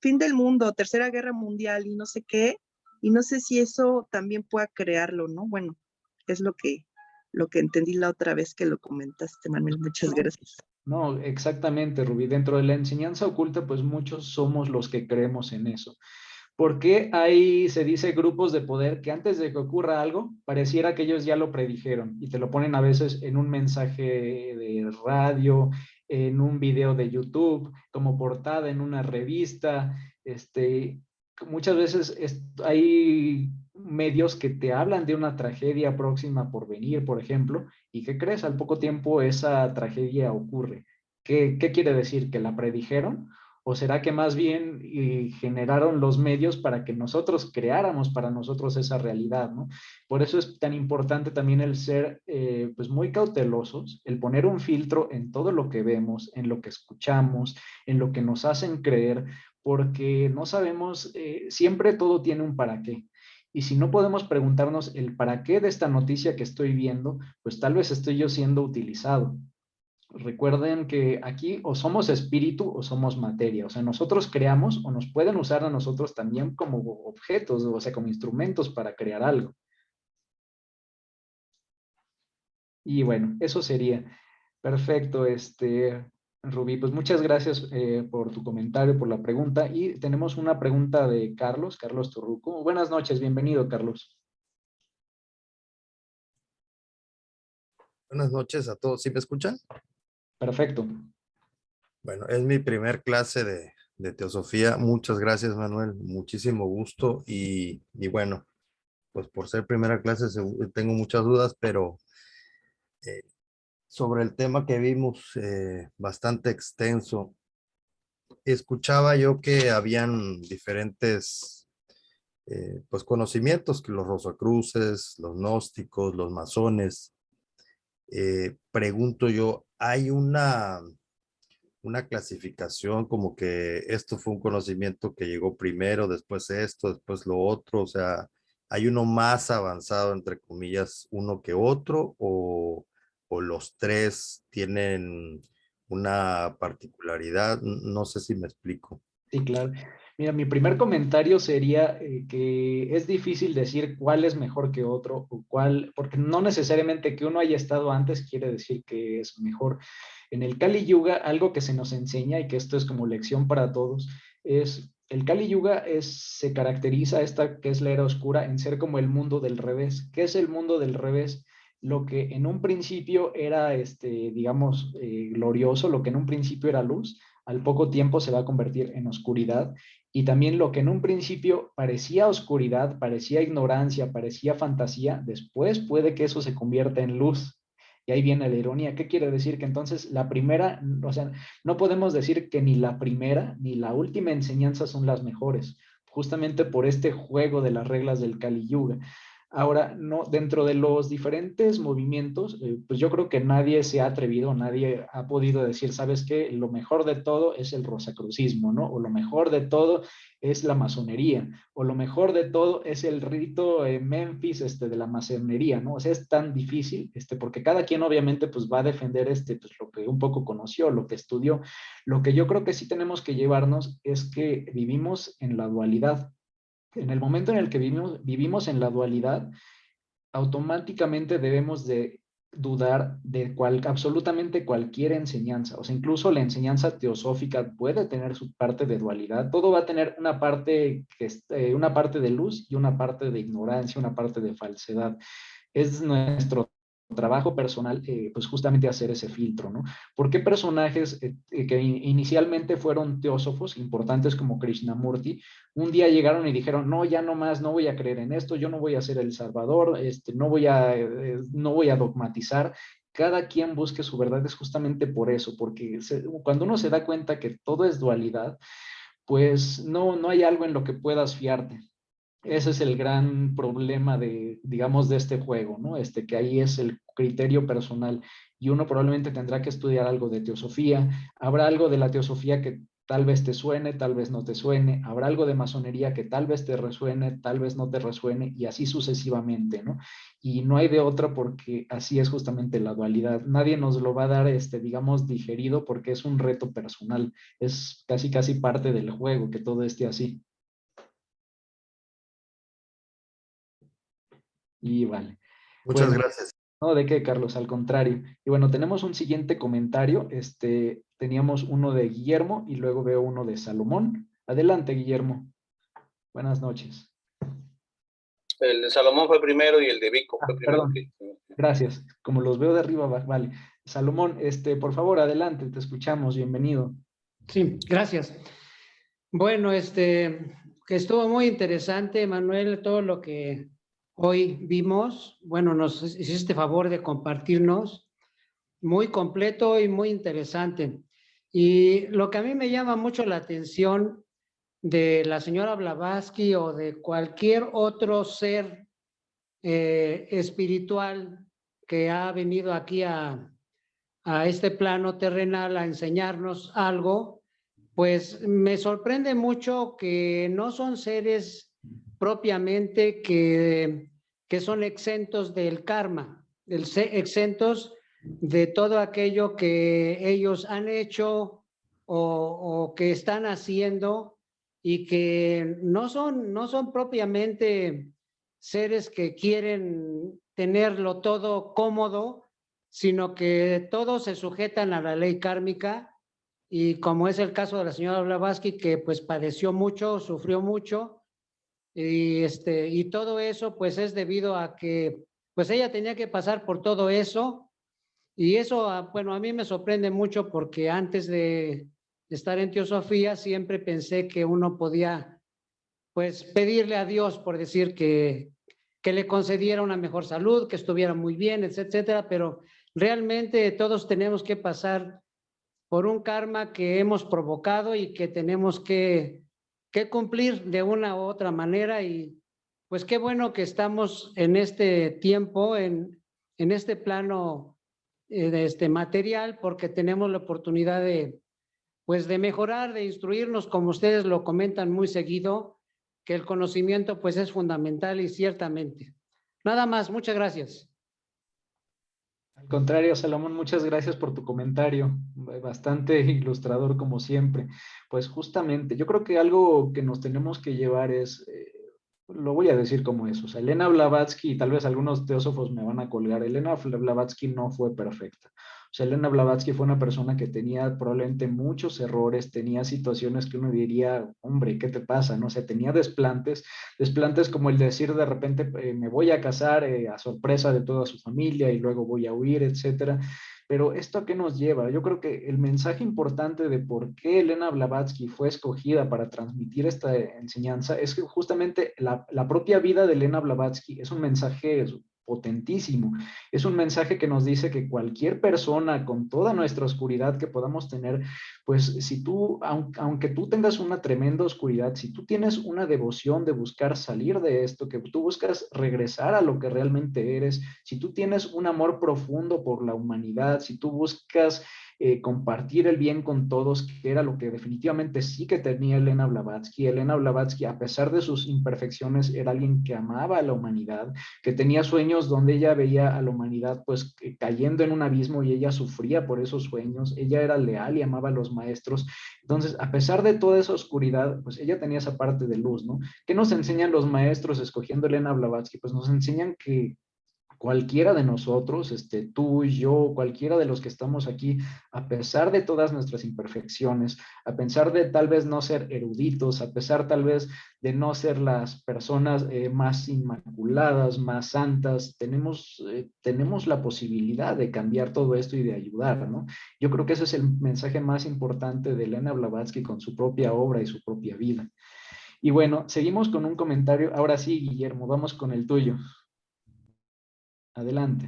fin del mundo, Tercera Guerra Mundial y no sé qué, y no sé si eso también pueda crearlo, ¿no? Bueno, es lo que entendí la otra vez que lo comentaste, Manuel. Muchas gracias. No, exactamente, Rubí. Dentro de la enseñanza oculta, pues muchos somos los que creemos en eso. Porque hay, se dice, grupos de poder que antes de que ocurra algo, pareciera que ellos ya lo predijeron y te lo ponen a veces en un mensaje de radio, en un video de YouTube, como portada en una revista. Muchas veces hay medios que te hablan de una tragedia próxima por venir, por ejemplo, y ¿qué crees? Al poco tiempo esa tragedia ocurre. ¿Qué quiere decir? ¿Que la predijeron? ¿O será que más bien generaron los medios para que nosotros creáramos para nosotros esa realidad, ¿no? Por eso es tan importante también el ser pues muy cautelosos, el poner un filtro en todo lo que vemos, en lo que escuchamos, en lo que nos hacen creer, porque no sabemos, siempre todo tiene un para qué. Y si no podemos preguntarnos el para qué de esta noticia que estoy viendo, pues tal vez estoy yo siendo utilizado. Recuerden que aquí o somos espíritu o somos materia, o sea, nosotros creamos o nos pueden usar a nosotros también como objetos, o sea, como instrumentos para crear algo. Y bueno, eso sería. Perfecto, Rubí, pues muchas gracias por tu comentario, por la pregunta. Y tenemos una pregunta de Carlos Torruco. Buenas noches, bienvenido, Carlos. Buenas noches a todos. ¿Sí me escuchan? Perfecto. Bueno, es mi primer clase de teosofía. Muchas gracias, Manuel. Muchísimo gusto. Y bueno, pues por ser primera clase tengo muchas dudas, pero eh, sobre el tema que vimos, bastante extenso, escuchaba yo que habían diferentes pues conocimientos, que los rosacruces, los gnósticos, los masones. Pregunto yo, ¿hay una clasificación como que esto fue un conocimiento que llegó primero, después esto, después lo otro? O sea, ¿hay uno más avanzado, entre comillas, uno que otro, o los tres tienen una particularidad? No sé si me explico. Sí, claro. Mira, mi primer comentario sería que es difícil decir cuál es mejor que otro o cuál, porque no necesariamente que uno haya estado antes quiere decir que es mejor. En el Kali Yuga, algo que se nos enseña y que esto es como lección para todos, es el Kali Yuga se caracteriza esta que es la era oscura en ser como el mundo del revés. ¿Qué es el mundo del revés? Lo que en un principio era, digamos, glorioso, lo que en un principio era luz al poco tiempo se va a convertir en oscuridad y también lo que en un principio parecía oscuridad, parecía ignorancia, parecía fantasía, después puede que eso se convierta en luz. Y ahí viene la ironía. ¿Qué quiere decir? Que entonces la primera, o sea, no podemos decir que ni la primera ni la última enseñanza son las mejores, justamente por este juego de las reglas del Kali Yuga. Ahora, no, dentro de los diferentes movimientos, pues yo creo que nadie se ha atrevido, nadie ha podido decir, ¿sabes qué? Lo mejor de todo es el rosacrucismo, ¿no? O lo mejor de todo es la masonería, o lo mejor de todo es el rito Memphis de la masonería, ¿no? O sea, es tan difícil, porque cada quien obviamente pues va a defender pues, lo que un poco conoció, lo que estudió. Lo que yo creo que sí tenemos que llevarnos es que vivimos en la dualidad. En el momento en el que vivimos en la dualidad, automáticamente debemos de dudar de absolutamente cualquier enseñanza. O sea, incluso la enseñanza teosófica puede tener su parte de dualidad. Todo va a tener una parte, una parte de luz y una parte de ignorancia, una parte de falsedad. Es nuestro trabajo personal, pues justamente hacer ese filtro, ¿no? ¿Por qué personajes que inicialmente fueron teósofos importantes como Krishnamurti, un día llegaron y dijeron, no, ya no más, no voy a creer en esto, yo no voy a ser el Salvador, no voy a dogmatizar? Cada quien busque su verdad es justamente por eso, porque cuando uno se da cuenta que todo es dualidad, pues no hay algo en lo que puedas fiarte. Ese es el gran problema de, digamos, de este juego, ¿no? Que ahí es el criterio personal y uno probablemente tendrá que estudiar algo de teosofía. Habrá algo de la teosofía que tal vez te suene, tal vez no te suene. Habrá algo de masonería que tal vez te resuene, tal vez no te resuene y así sucesivamente, ¿no? Y no hay de otra porque así es justamente la dualidad. Nadie nos lo va a dar, digamos, digerido porque es un reto personal. Es casi parte del juego que todo esté así. Y vale. Muchas Bueno, gracias. no, ¿de qué, Carlos? Al contrario. Y bueno, tenemos un siguiente comentario. Teníamos uno de Guillermo y luego veo uno de Salomón. Adelante, Guillermo. Buenas noches. El de Salomón fue primero y el de Vico fue primero Perdón. que... Gracias. Como los veo de arriba, vale. Salomón, por favor, adelante, te escuchamos. Bienvenido. Sí, gracias. Bueno, que estuvo muy interesante, Manuel, todo lo que hoy vimos. Bueno, nos hiciste favor de compartirnos. Muy completo y muy interesante. Y lo que a mí me llama mucho la atención de la señora Blavatsky o de cualquier otro ser espiritual que ha venido aquí a este plano terrenal a enseñarnos algo, pues me sorprende mucho que no son seres propiamente que son exentos del karma, exentos de todo aquello que ellos han hecho o que están haciendo y que no son propiamente seres que quieren tenerlo todo cómodo, sino que todos se sujetan a la ley kármica y como es el caso de la señora Blavatsky, que pues padeció mucho, sufrió mucho y todo eso pues es debido a que pues ella tenía que pasar por todo eso y eso, bueno, a mí me sorprende mucho porque antes de estar en Teosofía siempre pensé que uno podía pues pedirle a Dios por decir que le concediera una mejor salud, que estuviera muy bien, etcétera, pero realmente todos tenemos que pasar por un karma que hemos provocado y que tenemos que cumplir de una u otra manera y pues qué bueno que estamos en este tiempo, en este plano de material, porque tenemos la oportunidad pues de mejorar, de instruirnos, como ustedes lo comentan muy seguido, que el conocimiento pues es fundamental y ciertamente. Nada más, muchas gracias. Al contrario, Salomón, muchas gracias por tu comentario, bastante ilustrador como siempre. Pues justamente, yo creo que algo que nos tenemos que llevar es, lo voy a decir como es, o sea, Elena Blavatsky, y tal vez algunos teósofos me van a colgar, Elena Blavatsky no fue perfecta. O sea, Elena Blavatsky fue una persona que tenía probablemente muchos errores, tenía situaciones que uno diría, hombre, ¿qué te pasa? No sé, tenía desplantes como el decir de repente me voy a casar a sorpresa de toda su familia y luego voy a huir, etcétera. Pero ¿esto a qué nos lleva? Yo creo que el mensaje importante de por qué Elena Blavatsky fue escogida para transmitir esta enseñanza es que justamente la propia vida de Elena Blavatsky es un mensaje potentísimo. Es un mensaje que nos dice que cualquier persona con toda nuestra oscuridad que podamos tener, pues si tú, aunque tú tengas una tremenda oscuridad, si tú tienes una devoción de buscar salir de esto, que tú buscas regresar a lo que realmente eres, si tú tienes un amor profundo por la humanidad, si tú buscas compartir el bien con todos, que era lo que definitivamente sí que tenía Elena Blavatsky. Elena Blavatsky, a pesar de sus imperfecciones, era alguien que amaba a la humanidad, que tenía sueños donde ella veía a la humanidad pues cayendo en un abismo y ella sufría por esos sueños. Ella era leal y amaba a los maestros. Entonces, a pesar de toda esa oscuridad, pues ella tenía esa parte de luz, ¿no? ¿Qué nos enseñan los maestros escogiendo Elena Blavatsky? Pues nos enseñan que cualquiera de nosotros, tú y yo, cualquiera de los que estamos aquí, a pesar de todas nuestras imperfecciones, a pesar de tal vez no ser eruditos, a pesar tal vez de no ser las personas más inmaculadas, más santas, tenemos la posibilidad de cambiar todo esto y de ayudar, ¿no? Yo creo que ese es el mensaje más importante de Elena Blavatsky con su propia obra y su propia vida. Y bueno, seguimos con un comentario. Ahora sí, Guillermo, vamos con el tuyo. Adelante.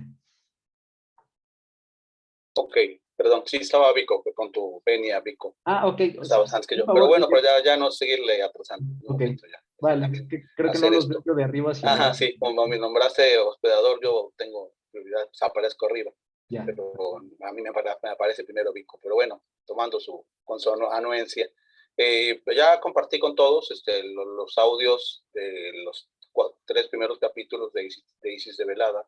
Ok, perdón, sí estaba Vico, con tu venia, Vico. Ah, ok. Estabas antes que yo. Por Pero favor, bueno, Guillermo. pero ya no seguirle atrasando. Un Ok, momento ya. vale. También Es que creo que no hacer los veo esto. de arriba hacia Ajá, abajo. sí, como me nombraste hospedador, yo tengo prioridad, pues aparezco arriba. Ya. Pero a mí me aparece primero Vico. Pero bueno, tomando con su anuencia. Ya compartí con todos los audios de los 3 primeros capítulos de Isis de Velada.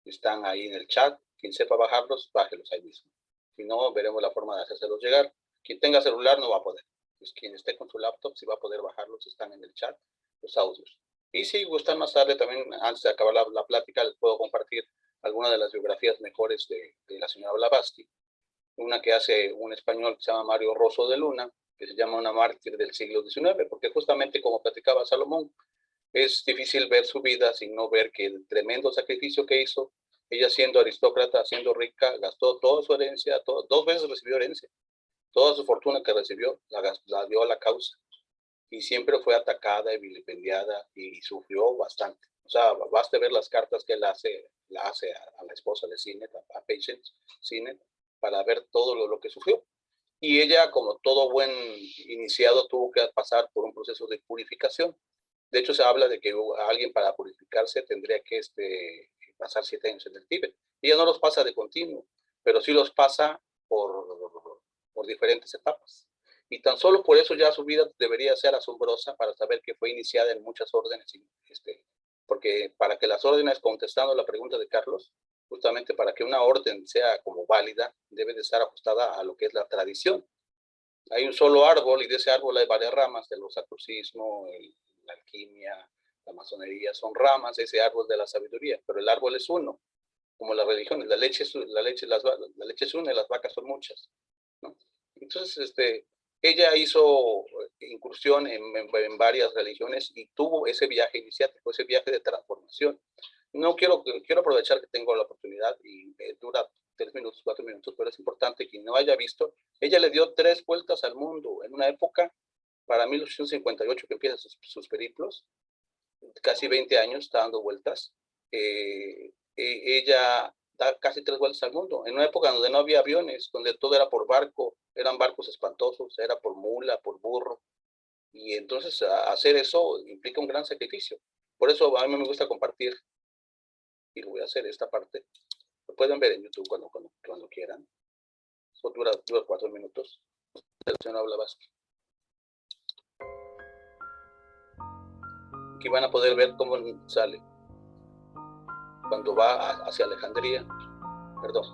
Están ahí en el chat. Quien sepa bajarlos, bájelos ahí mismo. Si no, veremos la forma de hacérselos llegar. Quien tenga celular no va a poder. Pues quien esté con su laptop, sí va a poder bajarlos, están en el chat, los audios. Y si gustan más tarde, también antes de acabar la plática, les puedo compartir algunas de las biografías mejores de la señora Blavatsky. Una que hace un español que se llama Mario Rosso de Luna, que se llama una mártir del siglo XIX, porque justamente como platicaba Salomón, es difícil ver su vida sin no ver que el tremendo sacrificio que hizo, ella siendo aristócrata, siendo rica, gastó toda su herencia, 2 veces recibió herencia, toda su fortuna que recibió la dio a la causa y siempre fue atacada y vilipendiada y sufrió bastante. O sea, basta ver las cartas que la hace a la esposa de Sinet, a Patience Sinet, para ver todo lo que sufrió. Y ella, como todo buen iniciado, tuvo que pasar por un proceso de purificación. De hecho, se habla de que alguien para purificarse tendría que pasar 7 años en el Tíbet. Ella no los pasa de continuo, pero sí los pasa por diferentes etapas. Y tan solo por eso ya su vida debería ser asombrosa para saber que fue iniciada en muchas órdenes. Porque para que las órdenes, contestando la pregunta de Carlos, justamente para que una orden sea como válida, debe de estar ajustada a lo que es la tradición. Hay un solo árbol y de ese árbol hay varias ramas, de los sacrocismo, la alquimia, la masonería, son ramas de ese árbol de la sabiduría, pero el árbol es uno, como las religiones, la leche es una y las vacas son muchas, ¿no? Entonces, ella hizo incursión en varias religiones y tuvo ese viaje iniciático, ese viaje de transformación. No quiero aprovechar que tengo la oportunidad y dura 3 minutos, 4 minutos, pero es importante quien no haya visto. Ella le dio 3 vueltas al mundo en una época, para 1858, que empieza sus periplos, casi 20 años está dando vueltas. Ella da casi 3 vueltas al mundo, en una época donde no había aviones, donde todo era por barco, eran barcos espantosos, era por mula, por burro, y entonces hacer eso implica un gran sacrificio. Por eso a mí me gusta compartir, y lo voy a hacer esta parte. Lo pueden ver en YouTube cuando quieran. Eso dura 4 minutos. El señor Blavatsky. Aquí van a poder ver cómo sale cuando va hacia Alejandría. Perdón.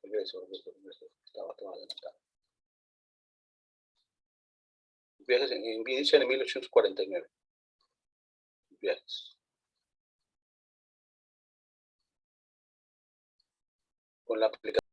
Regreso. Estaba adelantado. Viajes inician en 1849. Viajes. Con la aplicación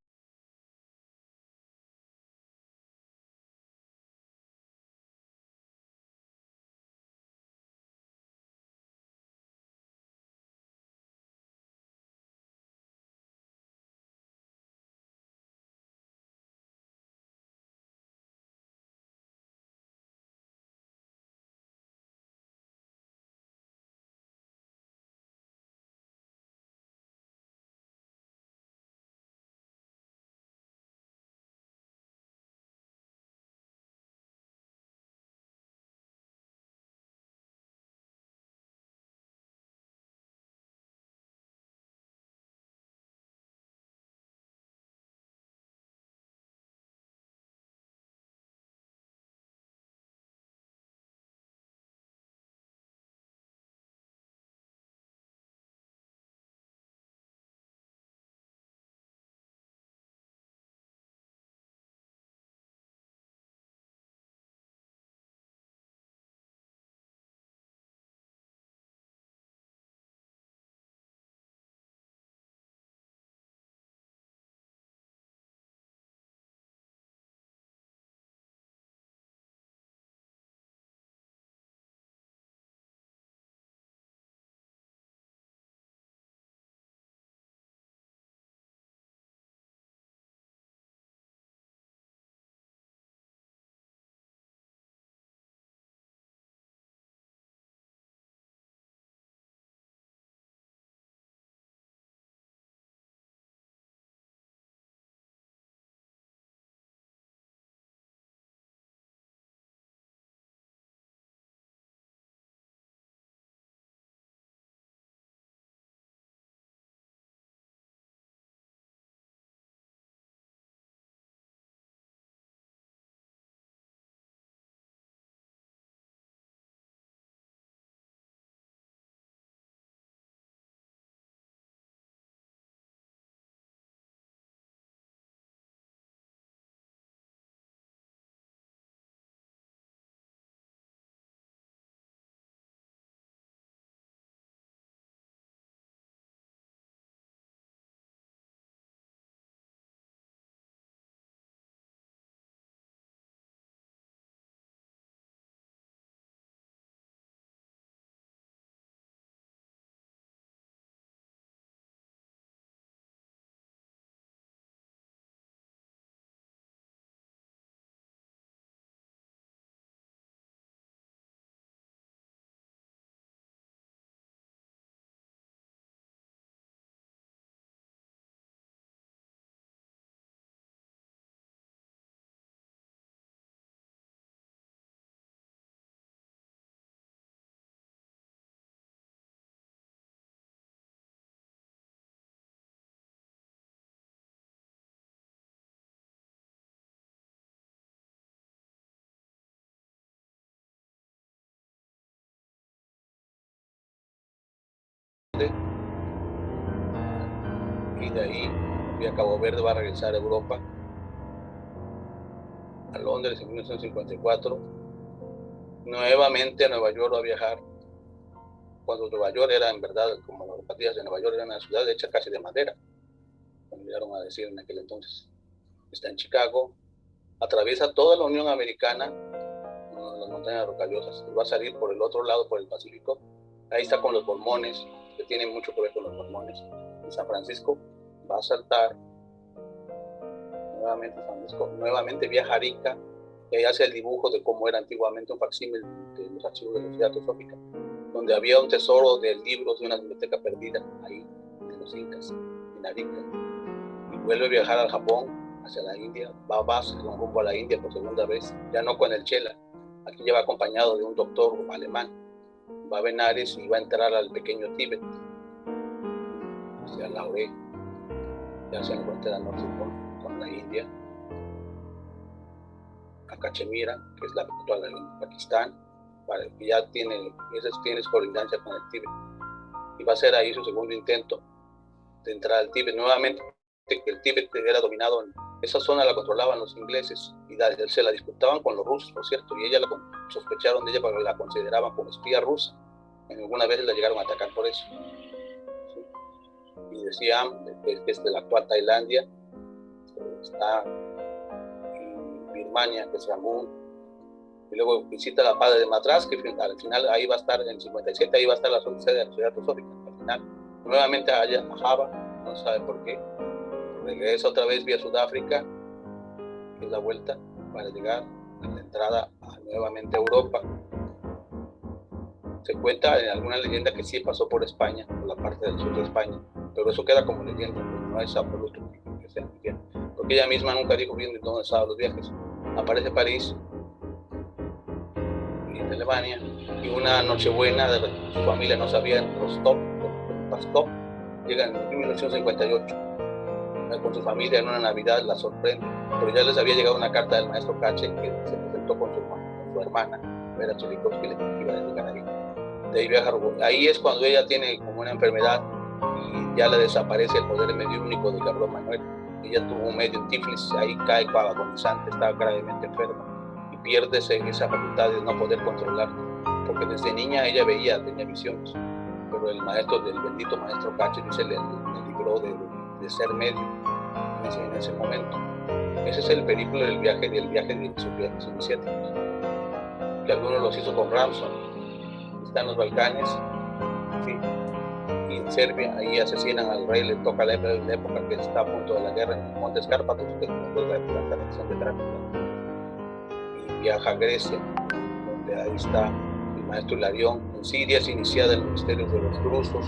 y de ahí vía Cabo Verde va a regresar a Europa, a Londres en 1954, nuevamente a Nueva York va a viajar, cuando Nueva York era en verdad, como las zapatillas de Nueva York, era una ciudad hecha casi de madera, como llegaron a decir en aquel entonces. Está en Chicago, atraviesa toda la Unión Americana, las montañas rocallosas, y va a salir por el otro lado, por el Pacífico. Ahí está con los mormones, que tienen mucho que ver con los mormones. En San Francisco va a saltar nuevamente San Francisco, nuevamente viaja a Arica, y ahí hace el dibujo de cómo era antiguamente un facsímil de los archivos de la Sociedad Teosófica, donde había un tesoro de libros de una biblioteca perdida ahí, de los incas, en Arica. Y vuelve a viajar al Japón, hacia la India, va con rumbo a la India por segunda vez, ya no con el Chela, aquí ya va acompañado de un doctor alemán, va a Benares y va a entrar al pequeño Tíbet, hacia Lahore, ya se encuentra norte con la India, a Cachemira, que es la actual de Pakistán, que ya tiene colindancia con el Tíbet, y va a ser ahí su segundo intento de entrar al Tíbet. Nuevamente, que el Tíbet era dominado, esa zona la controlaban los ingleses, y se la disputaban con los rusos, por cierto, y ella sospecharon de ella porque la consideraban como espía rusa. En algunas veces la llegaron a atacar por eso. ¿Sí? Y decían que es de la actual Tailandia, está en Birmania, que es Yangon, y luego visita la Padre de Madras, que al final ahí va a estar, en el 57, ahí va a estar la sede de la Sociedad Teosófica. Al final, nuevamente a Java, no sabe por qué, regresa otra vez vía Sudáfrica, que es la vuelta, para llegar a la entrada nuevamente a Europa. Se cuenta en alguna leyenda que sí pasó por España, por la parte del sur de España, pero eso queda como leyenda, no es absoluto que sea leyenda, porque ella misma nunca dijo bien de dónde estaban los viajes. Aparece París, y de Alemania, y una Nochebuena de su familia no sabía en Rostov, llega en 1958, con su familia en una Navidad, la sorprende, pero ya les había llegado una carta del maestro Cache que se presentó con su hermana, Vera Chelikovsky, que iba a llegar ahí. De ahí viaja, ahí es cuando ella tiene como una enfermedad y ya le desaparece el poder mediúnico de Gabriel Manuel. Ella tuvo un medio en Tiflis, ahí cae agonizante, está gravemente enferma y pierde esa facultad de no poder controlar, porque desde niña ella tenía visiones, pero el bendito maestro Cache dice, le libró de ser medio en ese momento. Ese es el periplo del viaje de sus viajes iniciáticos, que algunos los hizo con Ramson. Está en los Balcanes, ¿sí? Y en Serbia, ahí asesinan al rey, le toca la época que está a punto de la guerra en los Montes Cárpatos, que es la tradición de Drácula. Y viaja a Grecia, donde ahí está el maestro Hilarión. En Siria se iniciada en los misterios de los drusos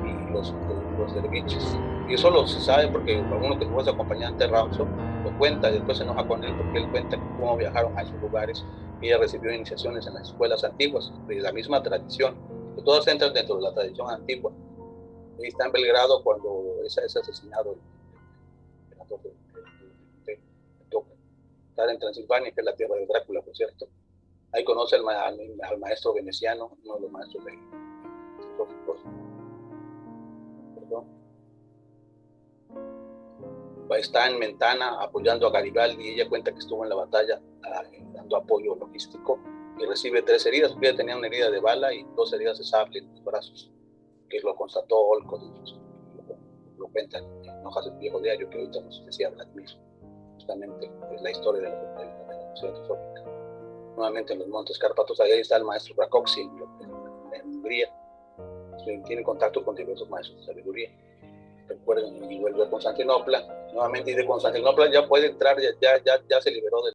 y los derviches. Y eso se sabe porque uno que fue su acompañante, Ramson, lo cuenta y después se enoja con él porque él cuenta cómo viajaron a esos lugares. Ella recibió iniciaciones en las escuelas antiguas, de la misma tradición, que todas entran dentro de la tradición antigua. Y está en Belgrado cuando es asesinado el actor de Está en Transilvania, que es la tierra de Drácula, por cierto. Ahí conoce al maestro veneciano, uno de los maestros de está en Mentana apoyando a Garibaldi, y ella cuenta que estuvo en la batalla dando apoyo logístico y recibe 3 heridas, porque ella tenía una herida de bala y 2 heridas de sable en los brazos, que lo constató Olcott, lo cuenta en hojas del viejo diario que ahorita nos decía Vladimir, justamente es la historia de la Sociedad Teosófica. Nuevamente en los Montes Cárpatos, ahí está el maestro Rakoczy en Hungría, tiene contacto con diversos maestros de sabiduría. Recuerden, y vuelve a Constantinopla, nuevamente, y de Constantinopla ya puede entrar, ya se liberó de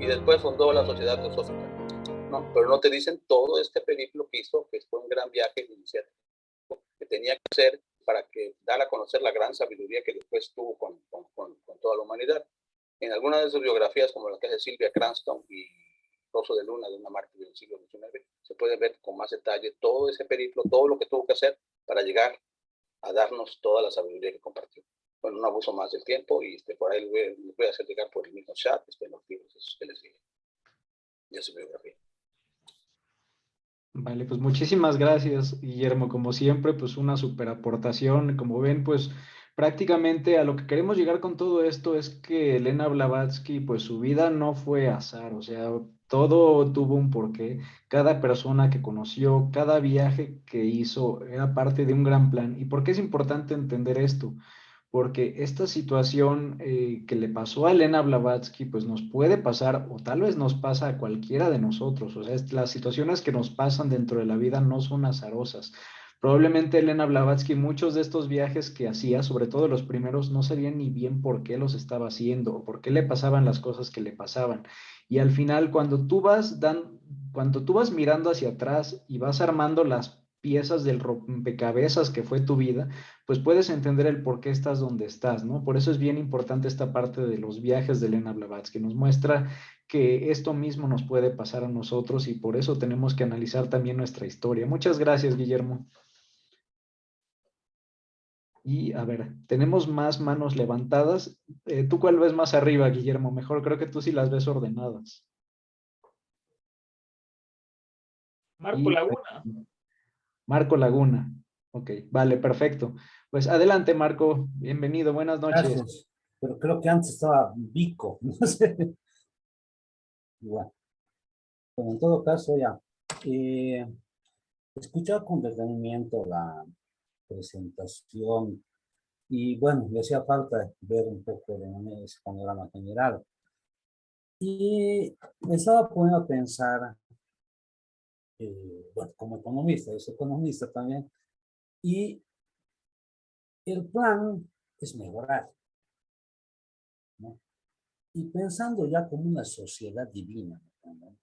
y después fundó la Sociedad Teosófica. No, pero no te dicen todo este periplo que hizo, que fue un gran viaje iniciático que tenía que hacer para que dar a conocer la gran sabiduría que después tuvo con toda la humanidad. En algunas de sus biografías, como la que hace Silvia Cranston y Rosso de Luna, de una mártir del siglo XIX, se puede ver con más detalle todo ese periplo, todo lo que tuvo que hacer para llegar a darnos toda la sabiduría que compartió. Bueno, un abuso más del tiempo, y por ahí les voy a hacer llegar por el mismo chat en los libros esos que les dije, de su biografía. Vale, pues muchísimas gracias, Guillermo. Como siempre, pues una super aportación. Como ven, pues prácticamente a lo que queremos llegar con todo esto es que Elena Blavatsky, pues su vida no fue azar, o sea, todo tuvo un porqué. Cada persona que conoció, cada viaje que hizo era parte de un gran plan. ¿Y por qué es importante entender esto? Porque esta situación que le pasó a Elena Blavatsky, pues nos puede pasar, o tal vez nos pasa a cualquiera de nosotros. O sea, las situaciones que nos pasan dentro de la vida no son azarosas. Probablemente Elena Blavatsky, muchos de estos viajes que hacía, sobre todo los primeros, no sabían ni bien por qué los estaba haciendo o por qué le pasaban las cosas que le pasaban. Y al final, cuando tú vas mirando hacia atrás y vas armando las piezas del rompecabezas que fue tu vida, pues puedes entender el por qué estás donde estás, ¿no? Por eso es bien importante esta parte de los viajes de Elena Blavatsky, nos muestra que esto mismo nos puede pasar a nosotros y por eso tenemos que analizar también nuestra historia. Muchas gracias, Guillermo. Y a ver, tenemos más manos levantadas. ¿Tú cuál ves más arriba, Guillermo? Mejor creo que tú sí las ves ordenadas. Marco Laguna. Marco Laguna. Ok, vale, perfecto. Pues adelante, Marco. Bienvenido, buenas noches. Gracias. Pero creo que antes estaba Vico, no sé. Igual. Bueno, en todo caso, ya. He escuchado con detenimiento la presentación y bueno, me hacía falta ver un poco de ese panorama general. Y me estaba poniendo a pensar, bueno, como economista, yo soy economista también, y el plan es mejorar, ¿no? Y pensando ya como una sociedad divina, ¿no?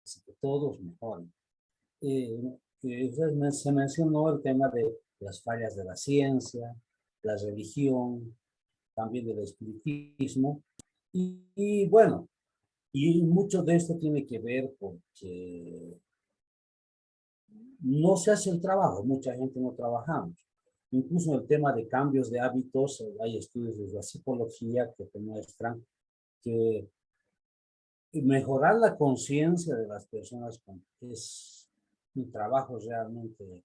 Así que todos mejoren. Se mencionó el tema de las fallas de la ciencia, la religión, también del espiritismo, y bueno, y mucho de esto tiene que ver porque no se hace el trabajo, mucha gente no trabajamos. Incluso el tema de cambios de hábitos, hay estudios de la psicología que te muestran que mejorar la conciencia de las personas es un trabajo realmente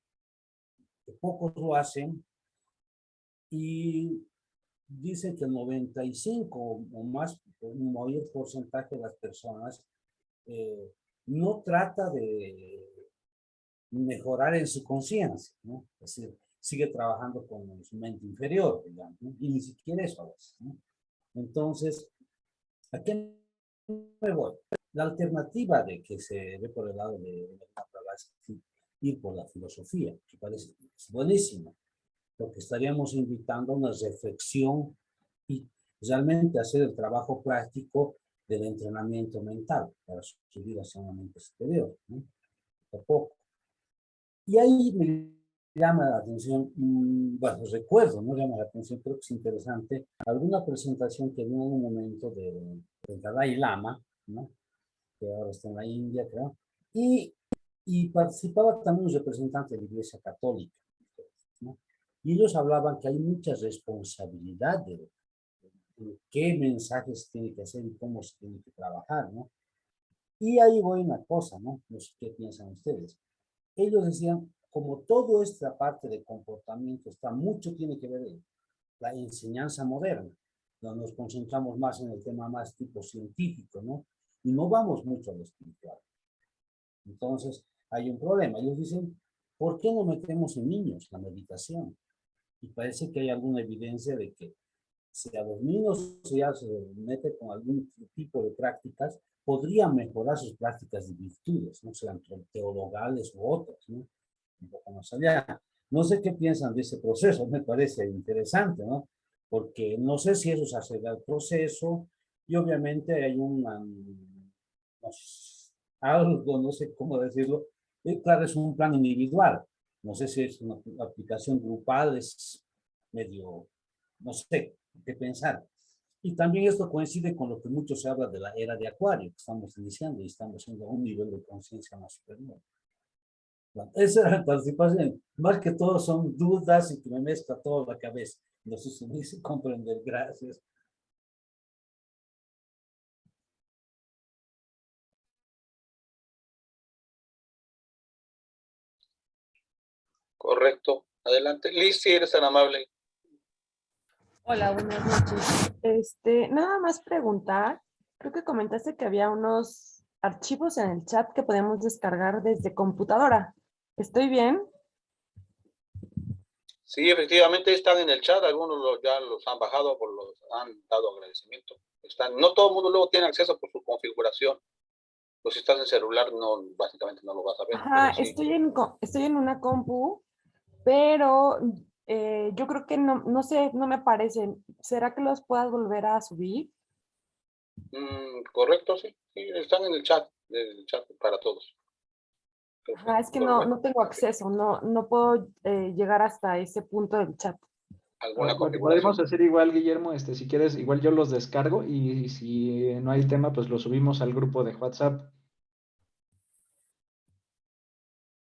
que pocos lo hacen, y dice que el 95 o más, un mayor porcentaje de las personas no trata de mejorar en su conciencia, ¿no? Es decir, sigue trabajando con su mente inferior, digamos, ¿no? Y ni siquiera eso a veces, ¿no? Entonces, ¿a qué me voy? La alternativa de que se ve por el lado de la ir por la filosofía, que parece es buenísima, porque estaríamos invitando a una reflexión y realmente hacer el trabajo práctico del entrenamiento mental para subir hacia una mente superior, ¿no? Tampoco. Y ahí me llama la atención, bueno, recuerdo, no llama la atención, creo que es interesante, alguna presentación que vino en un momento del Dalai Lama, ¿no? Que ahora está en la India, creo, y participaba también un representante de la Iglesia Católica, ¿no? Y ellos hablaban que hay mucha responsabilidad de qué mensajes se tiene que hacer y cómo se tiene que trabajar, ¿no? Y ahí voy una cosa, ¿no? No sé qué piensan ustedes. Ellos decían, como toda esta parte de comportamiento está, mucho tiene que ver en la enseñanza moderna, donde nos concentramos más en el tema más tipo científico, ¿no? Y no vamos mucho a lo espiritual. Entonces, hay un problema. Ellos dicen, ¿por qué no metemos en niños la meditación? Y parece que hay alguna evidencia de que si a los niños ya se mete con algún tipo de prácticas, podrían mejorar sus prácticas de virtudes, no sean teologales u otras, ¿no? Un poco más allá. No sé qué piensan de ese proceso, me parece interesante, ¿no? Porque no sé si eso se acelera el proceso y obviamente hay algo, no sé cómo decirlo. Y claro, es un plan individual. No sé si es una aplicación grupal, es medio, no sé qué pensar. Y también esto coincide con lo que mucho se habla de la era de Acuario, que estamos iniciando y estamos yendo a un nivel de conciencia más superior. Bueno, esa es la participación. Más que todo son dudas y que me mezcla toda la cabeza. No sé si me hice comprender. Gracias. Correcto. Adelante. Liz, si eres tan amable. Hola, buenas noches. Nada más preguntar, creo que comentaste que había unos archivos en el chat que podemos descargar desde computadora. ¿Estoy bien? Sí, efectivamente están en el chat, algunos ya los han bajado, los han dado agradecimiento. No todo el mundo luego tiene acceso por su configuración. Pues si estás en celular, no, básicamente no lo vas a ver. Ajá, Sí. estoy en una compu, pero yo creo que no sé, no me aparecen. ¿Será que los puedas volver a subir? Correcto, sí. Sí, están en el chat para todos. Ajá, es que no tengo acceso, no puedo llegar hasta ese punto del chat. ¿Alguna Lo que configuración? podemos hacer igual, Guillermo, si quieres, igual yo los descargo y si no hay tema, pues los subimos al grupo de WhatsApp.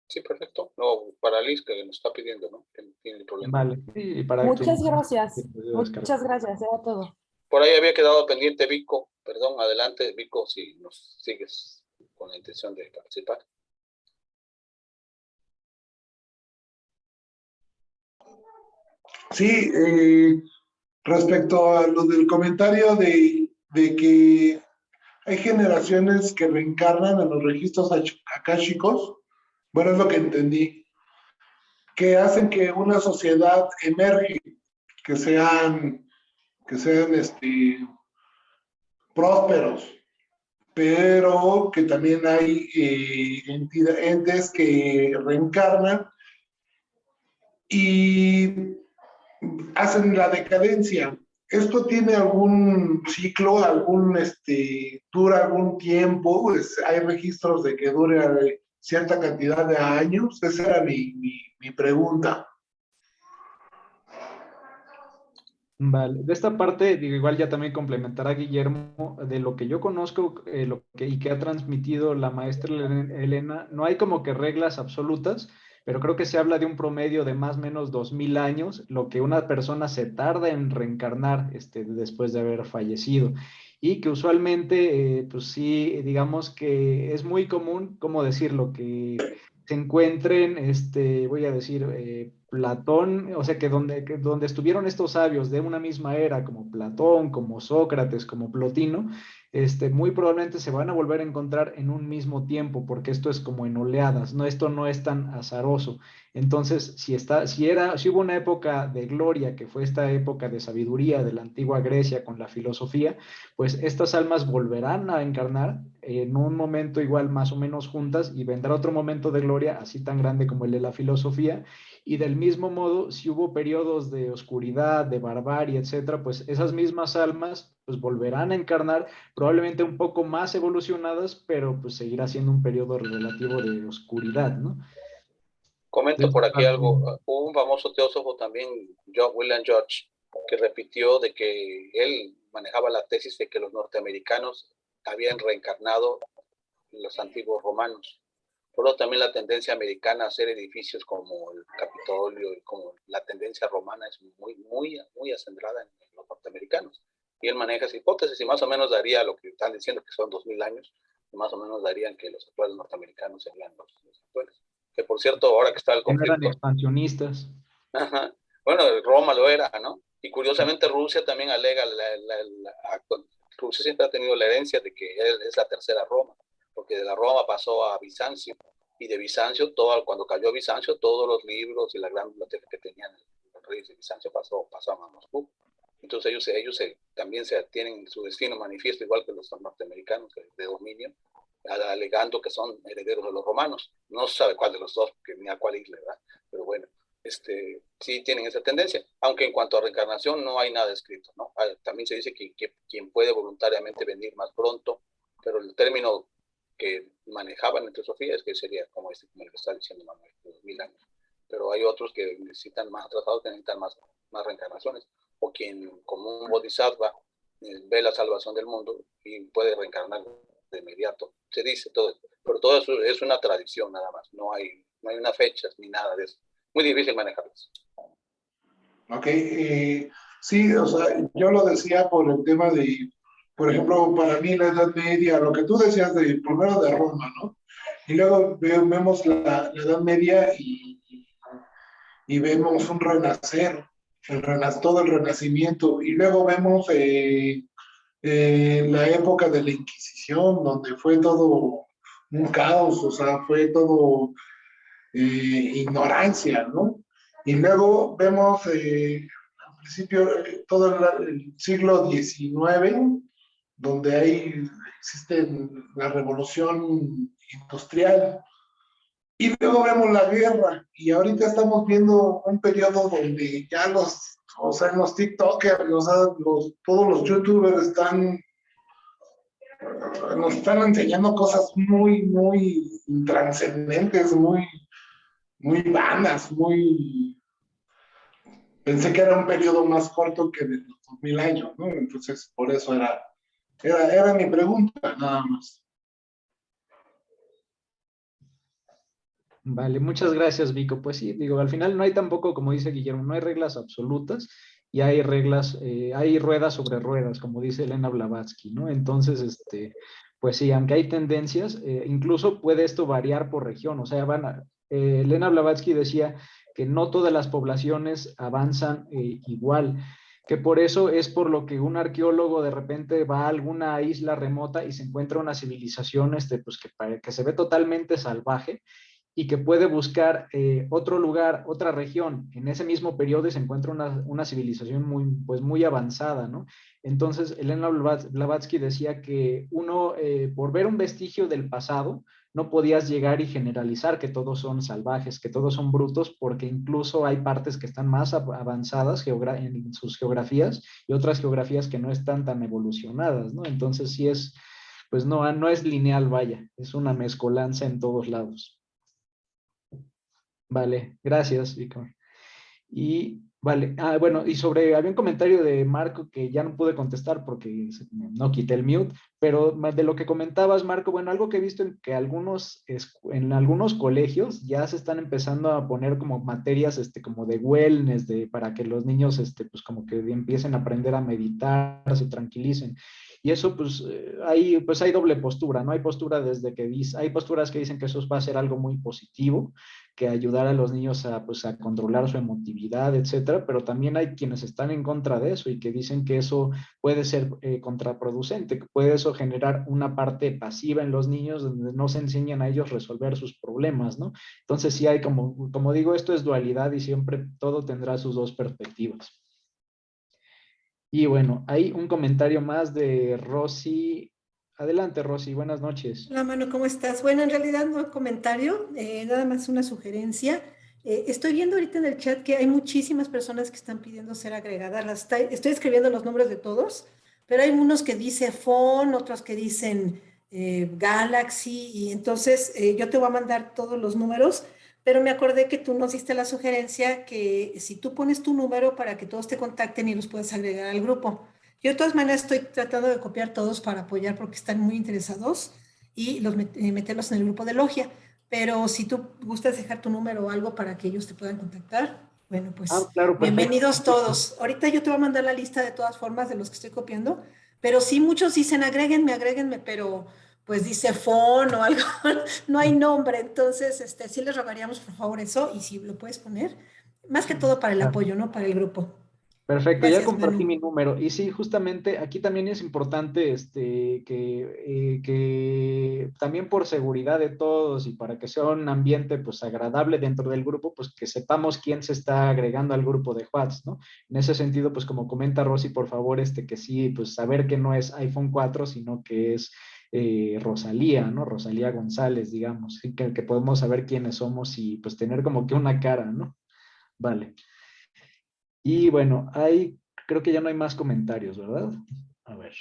Sí, perfecto. No, para Liz que nos está pidiendo, ¿no? Que no tiene problema. Vale, y para Muchas que gracias. descargar. Muchas gracias, era todo. Por ahí había quedado pendiente Vico. Perdón, adelante, Vico, si nos sigues con la intención de participar. Sí, respecto a lo del comentario de que hay generaciones que reencarnan en los registros akáshicos, bueno, es lo que entendí, que hacen que una sociedad emerge, que sean prósperos, pero que también hay entes que reencarnan y hacen la decadencia. ¿Esto tiene algún ciclo, dura algún tiempo? Pues, ¿hay registros de que dure cierta cantidad de años? Esa era mi pregunta. Vale, de esta parte, digo, igual ya también complementará Guillermo, de lo que yo conozco y que ha transmitido la maestra Elena, no hay como que reglas absolutas, pero creo que se habla de un promedio de más o menos 2000 años, lo que una persona se tarda en reencarnar después de haber fallecido. Y que usualmente, pues sí, digamos que es muy común, ¿cómo decirlo? Que se encuentren, voy a decir, Platón, o sea, que donde estuvieron estos sabios de una misma era, como Platón, como Sócrates, como Plotino, muy probablemente se van a volver a encontrar en un mismo tiempo, porque esto es como en oleadas, ¿no? Esto no es tan azaroso. Entonces, si hubo una época de gloria, que fue esta época de sabiduría de la antigua Grecia con la filosofía, pues estas almas volverán a encarnar en un momento igual más o menos juntas y vendrá otro momento de gloria así tan grande como el de la filosofía. Y del mismo modo, si hubo periodos de oscuridad, de barbarie, etcétera, pues esas mismas almas pues volverán a encarnar, probablemente un poco más evolucionadas, pero pues seguirá siendo un periodo relativo de oscuridad, ¿no? De Comento esta por aquí parte. algo. Hubo un famoso teósofo también, William George, que repitió de que él manejaba la tesis de que los norteamericanos habían reencarnado en los antiguos romanos. Por eso también la tendencia americana a hacer edificios como el Capitolio y como la tendencia romana es muy acendrada en los norteamericanos. Y él maneja esa hipótesis y más o menos daría lo que están diciendo que son 2000 años, y más o menos darían que los actuales norteamericanos serían los actuales. Que por cierto, ahora que está el Que no eran conflicto, expansionistas. ajá, bueno, Roma lo era, ¿no? Y curiosamente Rusia también alega, Rusia siempre ha tenido la herencia de que él es la tercera Roma, porque de la Roma pasó a Bizancio, y de Bizancio, cuando cayó Bizancio, todos los libros y la gran biblioteca que tenían los reyes de Bizancio pasaron a Moscú. Entonces ellos también tienen su destino manifiesto, igual que los norteamericanos de dominio, alegando que son herederos de los romanos. No se sabe cuál de los dos, ni a cuál isla, ¿verdad? Pero bueno, sí tienen esa tendencia, aunque en cuanto a reencarnación no hay nada escrito, ¿no? También se dice que quien puede voluntariamente venir más pronto, pero el término que manejaban en teosofía es que sería como como el que está diciendo Manuel, 2000 años. Pero hay otros que necesitan más atrasados, que necesitan más reencarnaciones, o quien como un bodhisattva ve la salvación del mundo y puede reencarnar de inmediato. Se dice todo esto, pero todo eso es una tradición nada más, no hay unas fechas ni nada de eso. Muy difícil manejarlas. Ok, sí, o sea, yo lo decía por el tema de, por ejemplo, para mí la Edad Media, lo que tú decías de primero de Roma, ¿no? Y luego vemos la Edad Media y vemos un renacer, todo el renacimiento, y luego vemos la época de la Inquisición, donde fue todo un caos, o sea, fue todo ignorancia, ¿no? Y luego vemos al principio todo el siglo XIX, donde ahí existe la revolución industrial. Y luego vemos la guerra, y ahorita estamos viendo un periodo donde ya o sea, los TikTokers, o sea, todos los YouTubers nos están enseñando cosas muy, muy trascendentes, muy vanas, pensé que era un periodo más corto que de los 2000 años, ¿no? Entonces, por eso era mi pregunta, nada más. Vale, muchas gracias, Vico. Pues sí, digo, al final no hay tampoco, como dice Guillermo, no hay reglas absolutas y hay reglas, hay ruedas sobre ruedas, como dice Elena Blavatsky, ¿no? Entonces, pues sí, aunque hay tendencias, incluso puede esto variar por región, o sea, Elena Blavatsky decía que no todas las poblaciones avanzan igual, que por eso es por lo que un arqueólogo de repente va a alguna isla remota y se encuentra una civilización pues que se ve totalmente salvaje y que puede buscar otro lugar, otra región en ese mismo periodo y se encuentra una civilización pues muy avanzada, ¿no? Entonces, Elena Blavatsky decía que uno, por ver un vestigio del pasado, no podías llegar y generalizar que todos son salvajes, que todos son brutos, porque incluso hay partes que están más avanzadas en sus geografías y otras geografías que no están tan evolucionadas, ¿no? Entonces, sí pues no es lineal, vaya, es una mezcolanza en todos lados. Vale, gracias, Víctor. Y vale, bueno, y había un comentario de Marco que ya no pude contestar porque no quité el mute, pero de lo que comentabas, Marco, bueno, algo que he visto en que en algunos colegios ya se están empezando a poner como materias, como de wellness, para que los niños, pues como que empiecen a aprender a meditar, se tranquilicen. Y eso, pues hay doble postura, ¿no? Hay postura hay posturas que dicen que eso va a ser algo muy positivo, que ayudar a los niños pues, a controlar su emotividad, etcétera, pero también hay quienes están en contra de eso y que dicen que eso puede ser contraproducente, que puede eso generar una parte pasiva en los niños donde no se enseñan a ellos resolver sus problemas, ¿no? Entonces sí hay como digo, esto es dualidad y siempre todo tendrá sus dos perspectivas. Y bueno, hay un comentario más de Rosy. Adelante, Rosy, buenas noches. Hola, Manu, ¿cómo estás? Bueno, en realidad no hay comentario, nada más una sugerencia. Estoy viendo ahorita en el chat que hay muchísimas personas que están pidiendo ser agregadas. Estoy escribiendo los nombres de todos, pero hay unos que dicen Phone, otros que dicen Galaxy, y entonces yo te voy a mandar todos los números, pero me acordé que tú nos diste la sugerencia que si tú pones tu número para que todos te contacten y los puedas agregar al grupo. Yo de todas maneras estoy tratando de copiar todos para apoyar porque están muy interesados y meterlos en el grupo de logia. Pero si tú gustas dejar tu número o algo para que ellos te puedan contactar, bueno, pues Claro, bienvenidos perfecto. todos. Ahorita yo te voy a mandar la lista de todas formas de los que estoy copiando, pero sí muchos dicen agréguenme, pero pues dice phone o algo, no hay nombre. Entonces, sí les rogaríamos por favor eso y si lo puedes poner, más que todo para el apoyo, ¿no? Para el grupo. Perfecto, ya Gracias, compartí mi Manu. número. Y sí, justamente aquí también es importante que también por seguridad de todos y para que sea un ambiente pues agradable dentro del grupo, pues que sepamos quién se está agregando al grupo de WhatsApp, ¿no? En ese sentido, pues como comenta Rosy, por favor, que sí, pues saber que no es iPhone 4, sino que es Rosalía, ¿no? Rosalía González, digamos, y que podemos saber quiénes somos y pues tener como que una cara, ¿no? Vale. Y bueno, creo que ya no hay más comentarios, ¿verdad? A ver.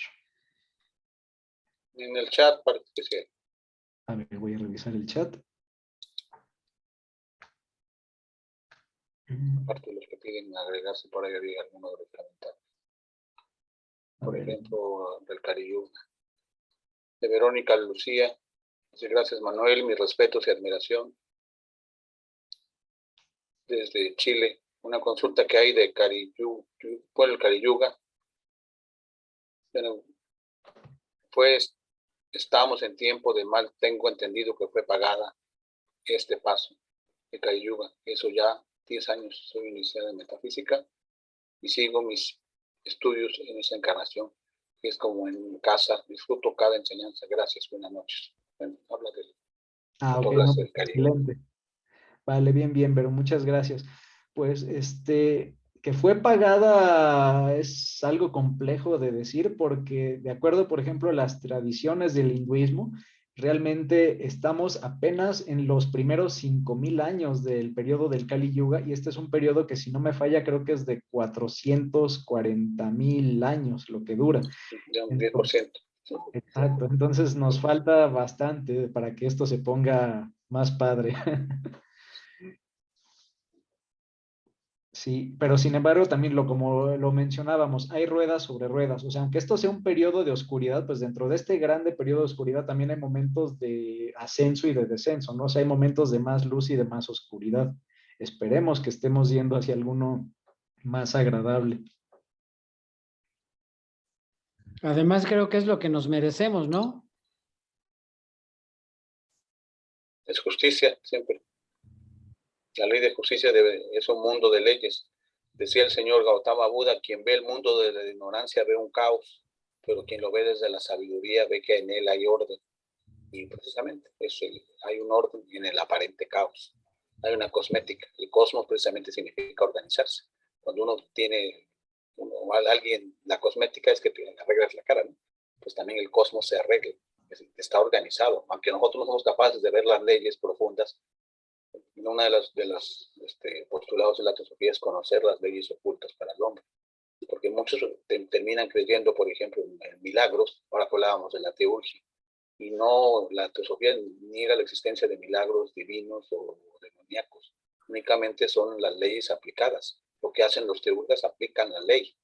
En el chat parece que sí. A ver, voy a revisar el chat. Aparte de los que piden agregarse, por ahí había alguno de los comentarios. Por ejemplo, del Cariyuga. De Verónica Lucía. Dice, gracias Manuel, mis respetos y admiración. Desde Chile, una consulta que hay de el Cariyuga. Pero, pues, estamos en tiempo de mal, tengo entendido que fue pagada este paso de Cariyuga. Eso ya 10 años soy iniciada en metafísica y sigo mis estudios en esa encarnación, que es como en casa, disfruto cada enseñanza. Gracias, buenas noches. Bueno, habla del Ok, no, pues, excelente. Vale, bien, pero muchas gracias. Pues que fue pagada es algo complejo de decir porque de acuerdo, por ejemplo, a las tradiciones del hinduismo, realmente estamos apenas en los primeros 5,000 años del periodo del Kali Yuga y este es un periodo que si no me falla creo que es de 440,000 años lo que dura. Ya un 10%. Exacto, entonces nos falta bastante para que esto se ponga más padre. Sí, pero sin embargo también como lo mencionábamos, hay ruedas sobre ruedas, o sea, aunque esto sea un periodo de oscuridad, pues dentro de este grande periodo de oscuridad también hay momentos de ascenso y de descenso, ¿no? O sea, hay momentos de más luz y de más oscuridad. Esperemos que estemos yendo hacia alguno más agradable. Además, creo que es lo que nos merecemos, ¿no? Es justicia, siempre. La ley de justicia es un mundo de leyes. Decía el señor Gautama Buda, quien ve el mundo desde la ignorancia ve un caos, pero quien lo ve desde la sabiduría ve que en él hay orden. Y precisamente hay un orden en el aparente caos. Hay una cosmética. El cosmos precisamente significa organizarse. Cuando uno tiene alguien, la cosmética es que te arreglas la cara, ¿no? Pues también el cosmos se arregla, está organizado. Aunque nosotros no somos capaces de ver las leyes profundas, una de los postulados de la teosofía es conocer las leyes ocultas para el hombre. Porque muchos terminan creyendo, por ejemplo, en milagros. Ahora hablábamos de la teurgia. Y no, la teosofía niega la existencia de milagros divinos o demoníacos. Únicamente son las leyes aplicadas. Lo que hacen los teurgas, aplican la ley.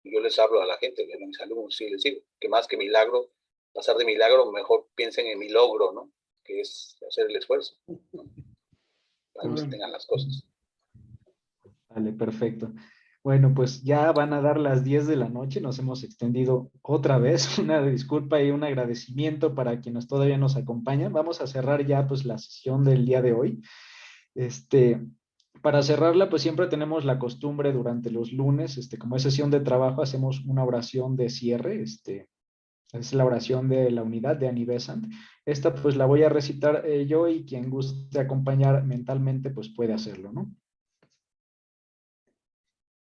Y yo les hablo a la gente, a mis alumnos, sí les digo, que más que milagro, pasar de milagro, mejor piensen en mi logro, ¿no? Que es hacer el esfuerzo, ¿no? Para que tengan las cosas. Vale, perfecto. Bueno, pues ya van a dar las 10 de la noche, nos hemos extendido otra vez, una disculpa y un agradecimiento para quienes todavía nos acompañan. Vamos a cerrar ya pues la sesión del día de hoy. Para cerrarla, pues siempre tenemos la costumbre durante los lunes, como es sesión de trabajo, hacemos una oración de cierre, es la oración de la unidad de Annie Besant. Esta pues la voy a recitar yo y quien guste acompañar mentalmente pues puede hacerlo, ¿no?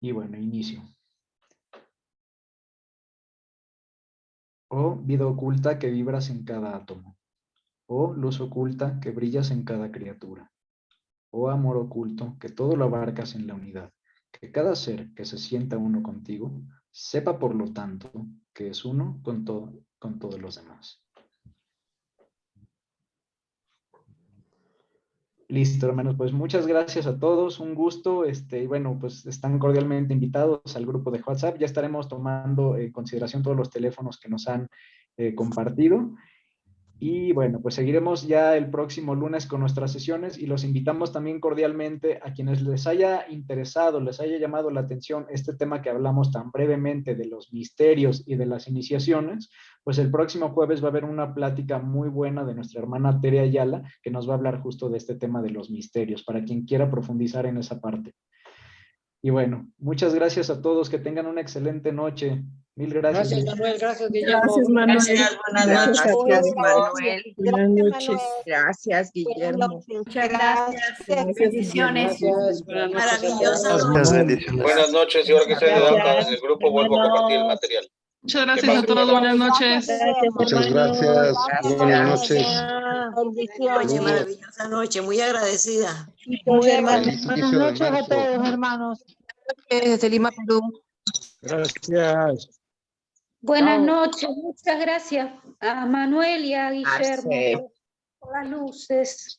Y bueno, inicio. Oh vida oculta que vibras en cada átomo. Oh luz oculta que brillas en cada criatura. Oh amor oculto que todo lo abarcas en la unidad. Que cada ser que se sienta uno contigo, sepa por lo tanto que es uno con todos los demás. Listo, hermanos, pues muchas gracias a todos, un gusto, y bueno, pues están cordialmente invitados al grupo de WhatsApp, ya estaremos tomando en consideración todos los teléfonos que nos han compartido, y bueno, pues seguiremos ya el próximo lunes con nuestras sesiones, y los invitamos también cordialmente a quienes les haya interesado, les haya llamado la atención este tema que hablamos tan brevemente de los misterios y de las iniciaciones, pues el próximo jueves va a haber una plática muy buena de nuestra hermana Tere Ayala, que nos va a hablar justo de este tema de los misterios, para quien quiera profundizar en esa parte. Y bueno, muchas gracias a todos, que tengan una excelente noche. Mil gracias. Gracias, Manuel. Gracias, Guillermo. Gracias, Manuel. Gracias, buenas noches. Gracias, Manuel. Buenas noches. Gracias, Guillermo. Muchas gracias. Bendiciones. Gracias, buenas noches. Maravillosa Muchas noche. bendiciones. Buenas noches, y ahora que estoy de alta en el grupo, vuelvo a compartir el material. Muchas gracias a todos. Buenas noches. Muchas gracias. Buenas noches. Noche, maravillosa noche. Muy agradecida. Feliz Buenas inicio de noches a marzo. todos, hermanos. Desde Lima, Perú. Gracias. Buenas Chao. noches, muchas gracias a Manuel y a Guillermo las luces.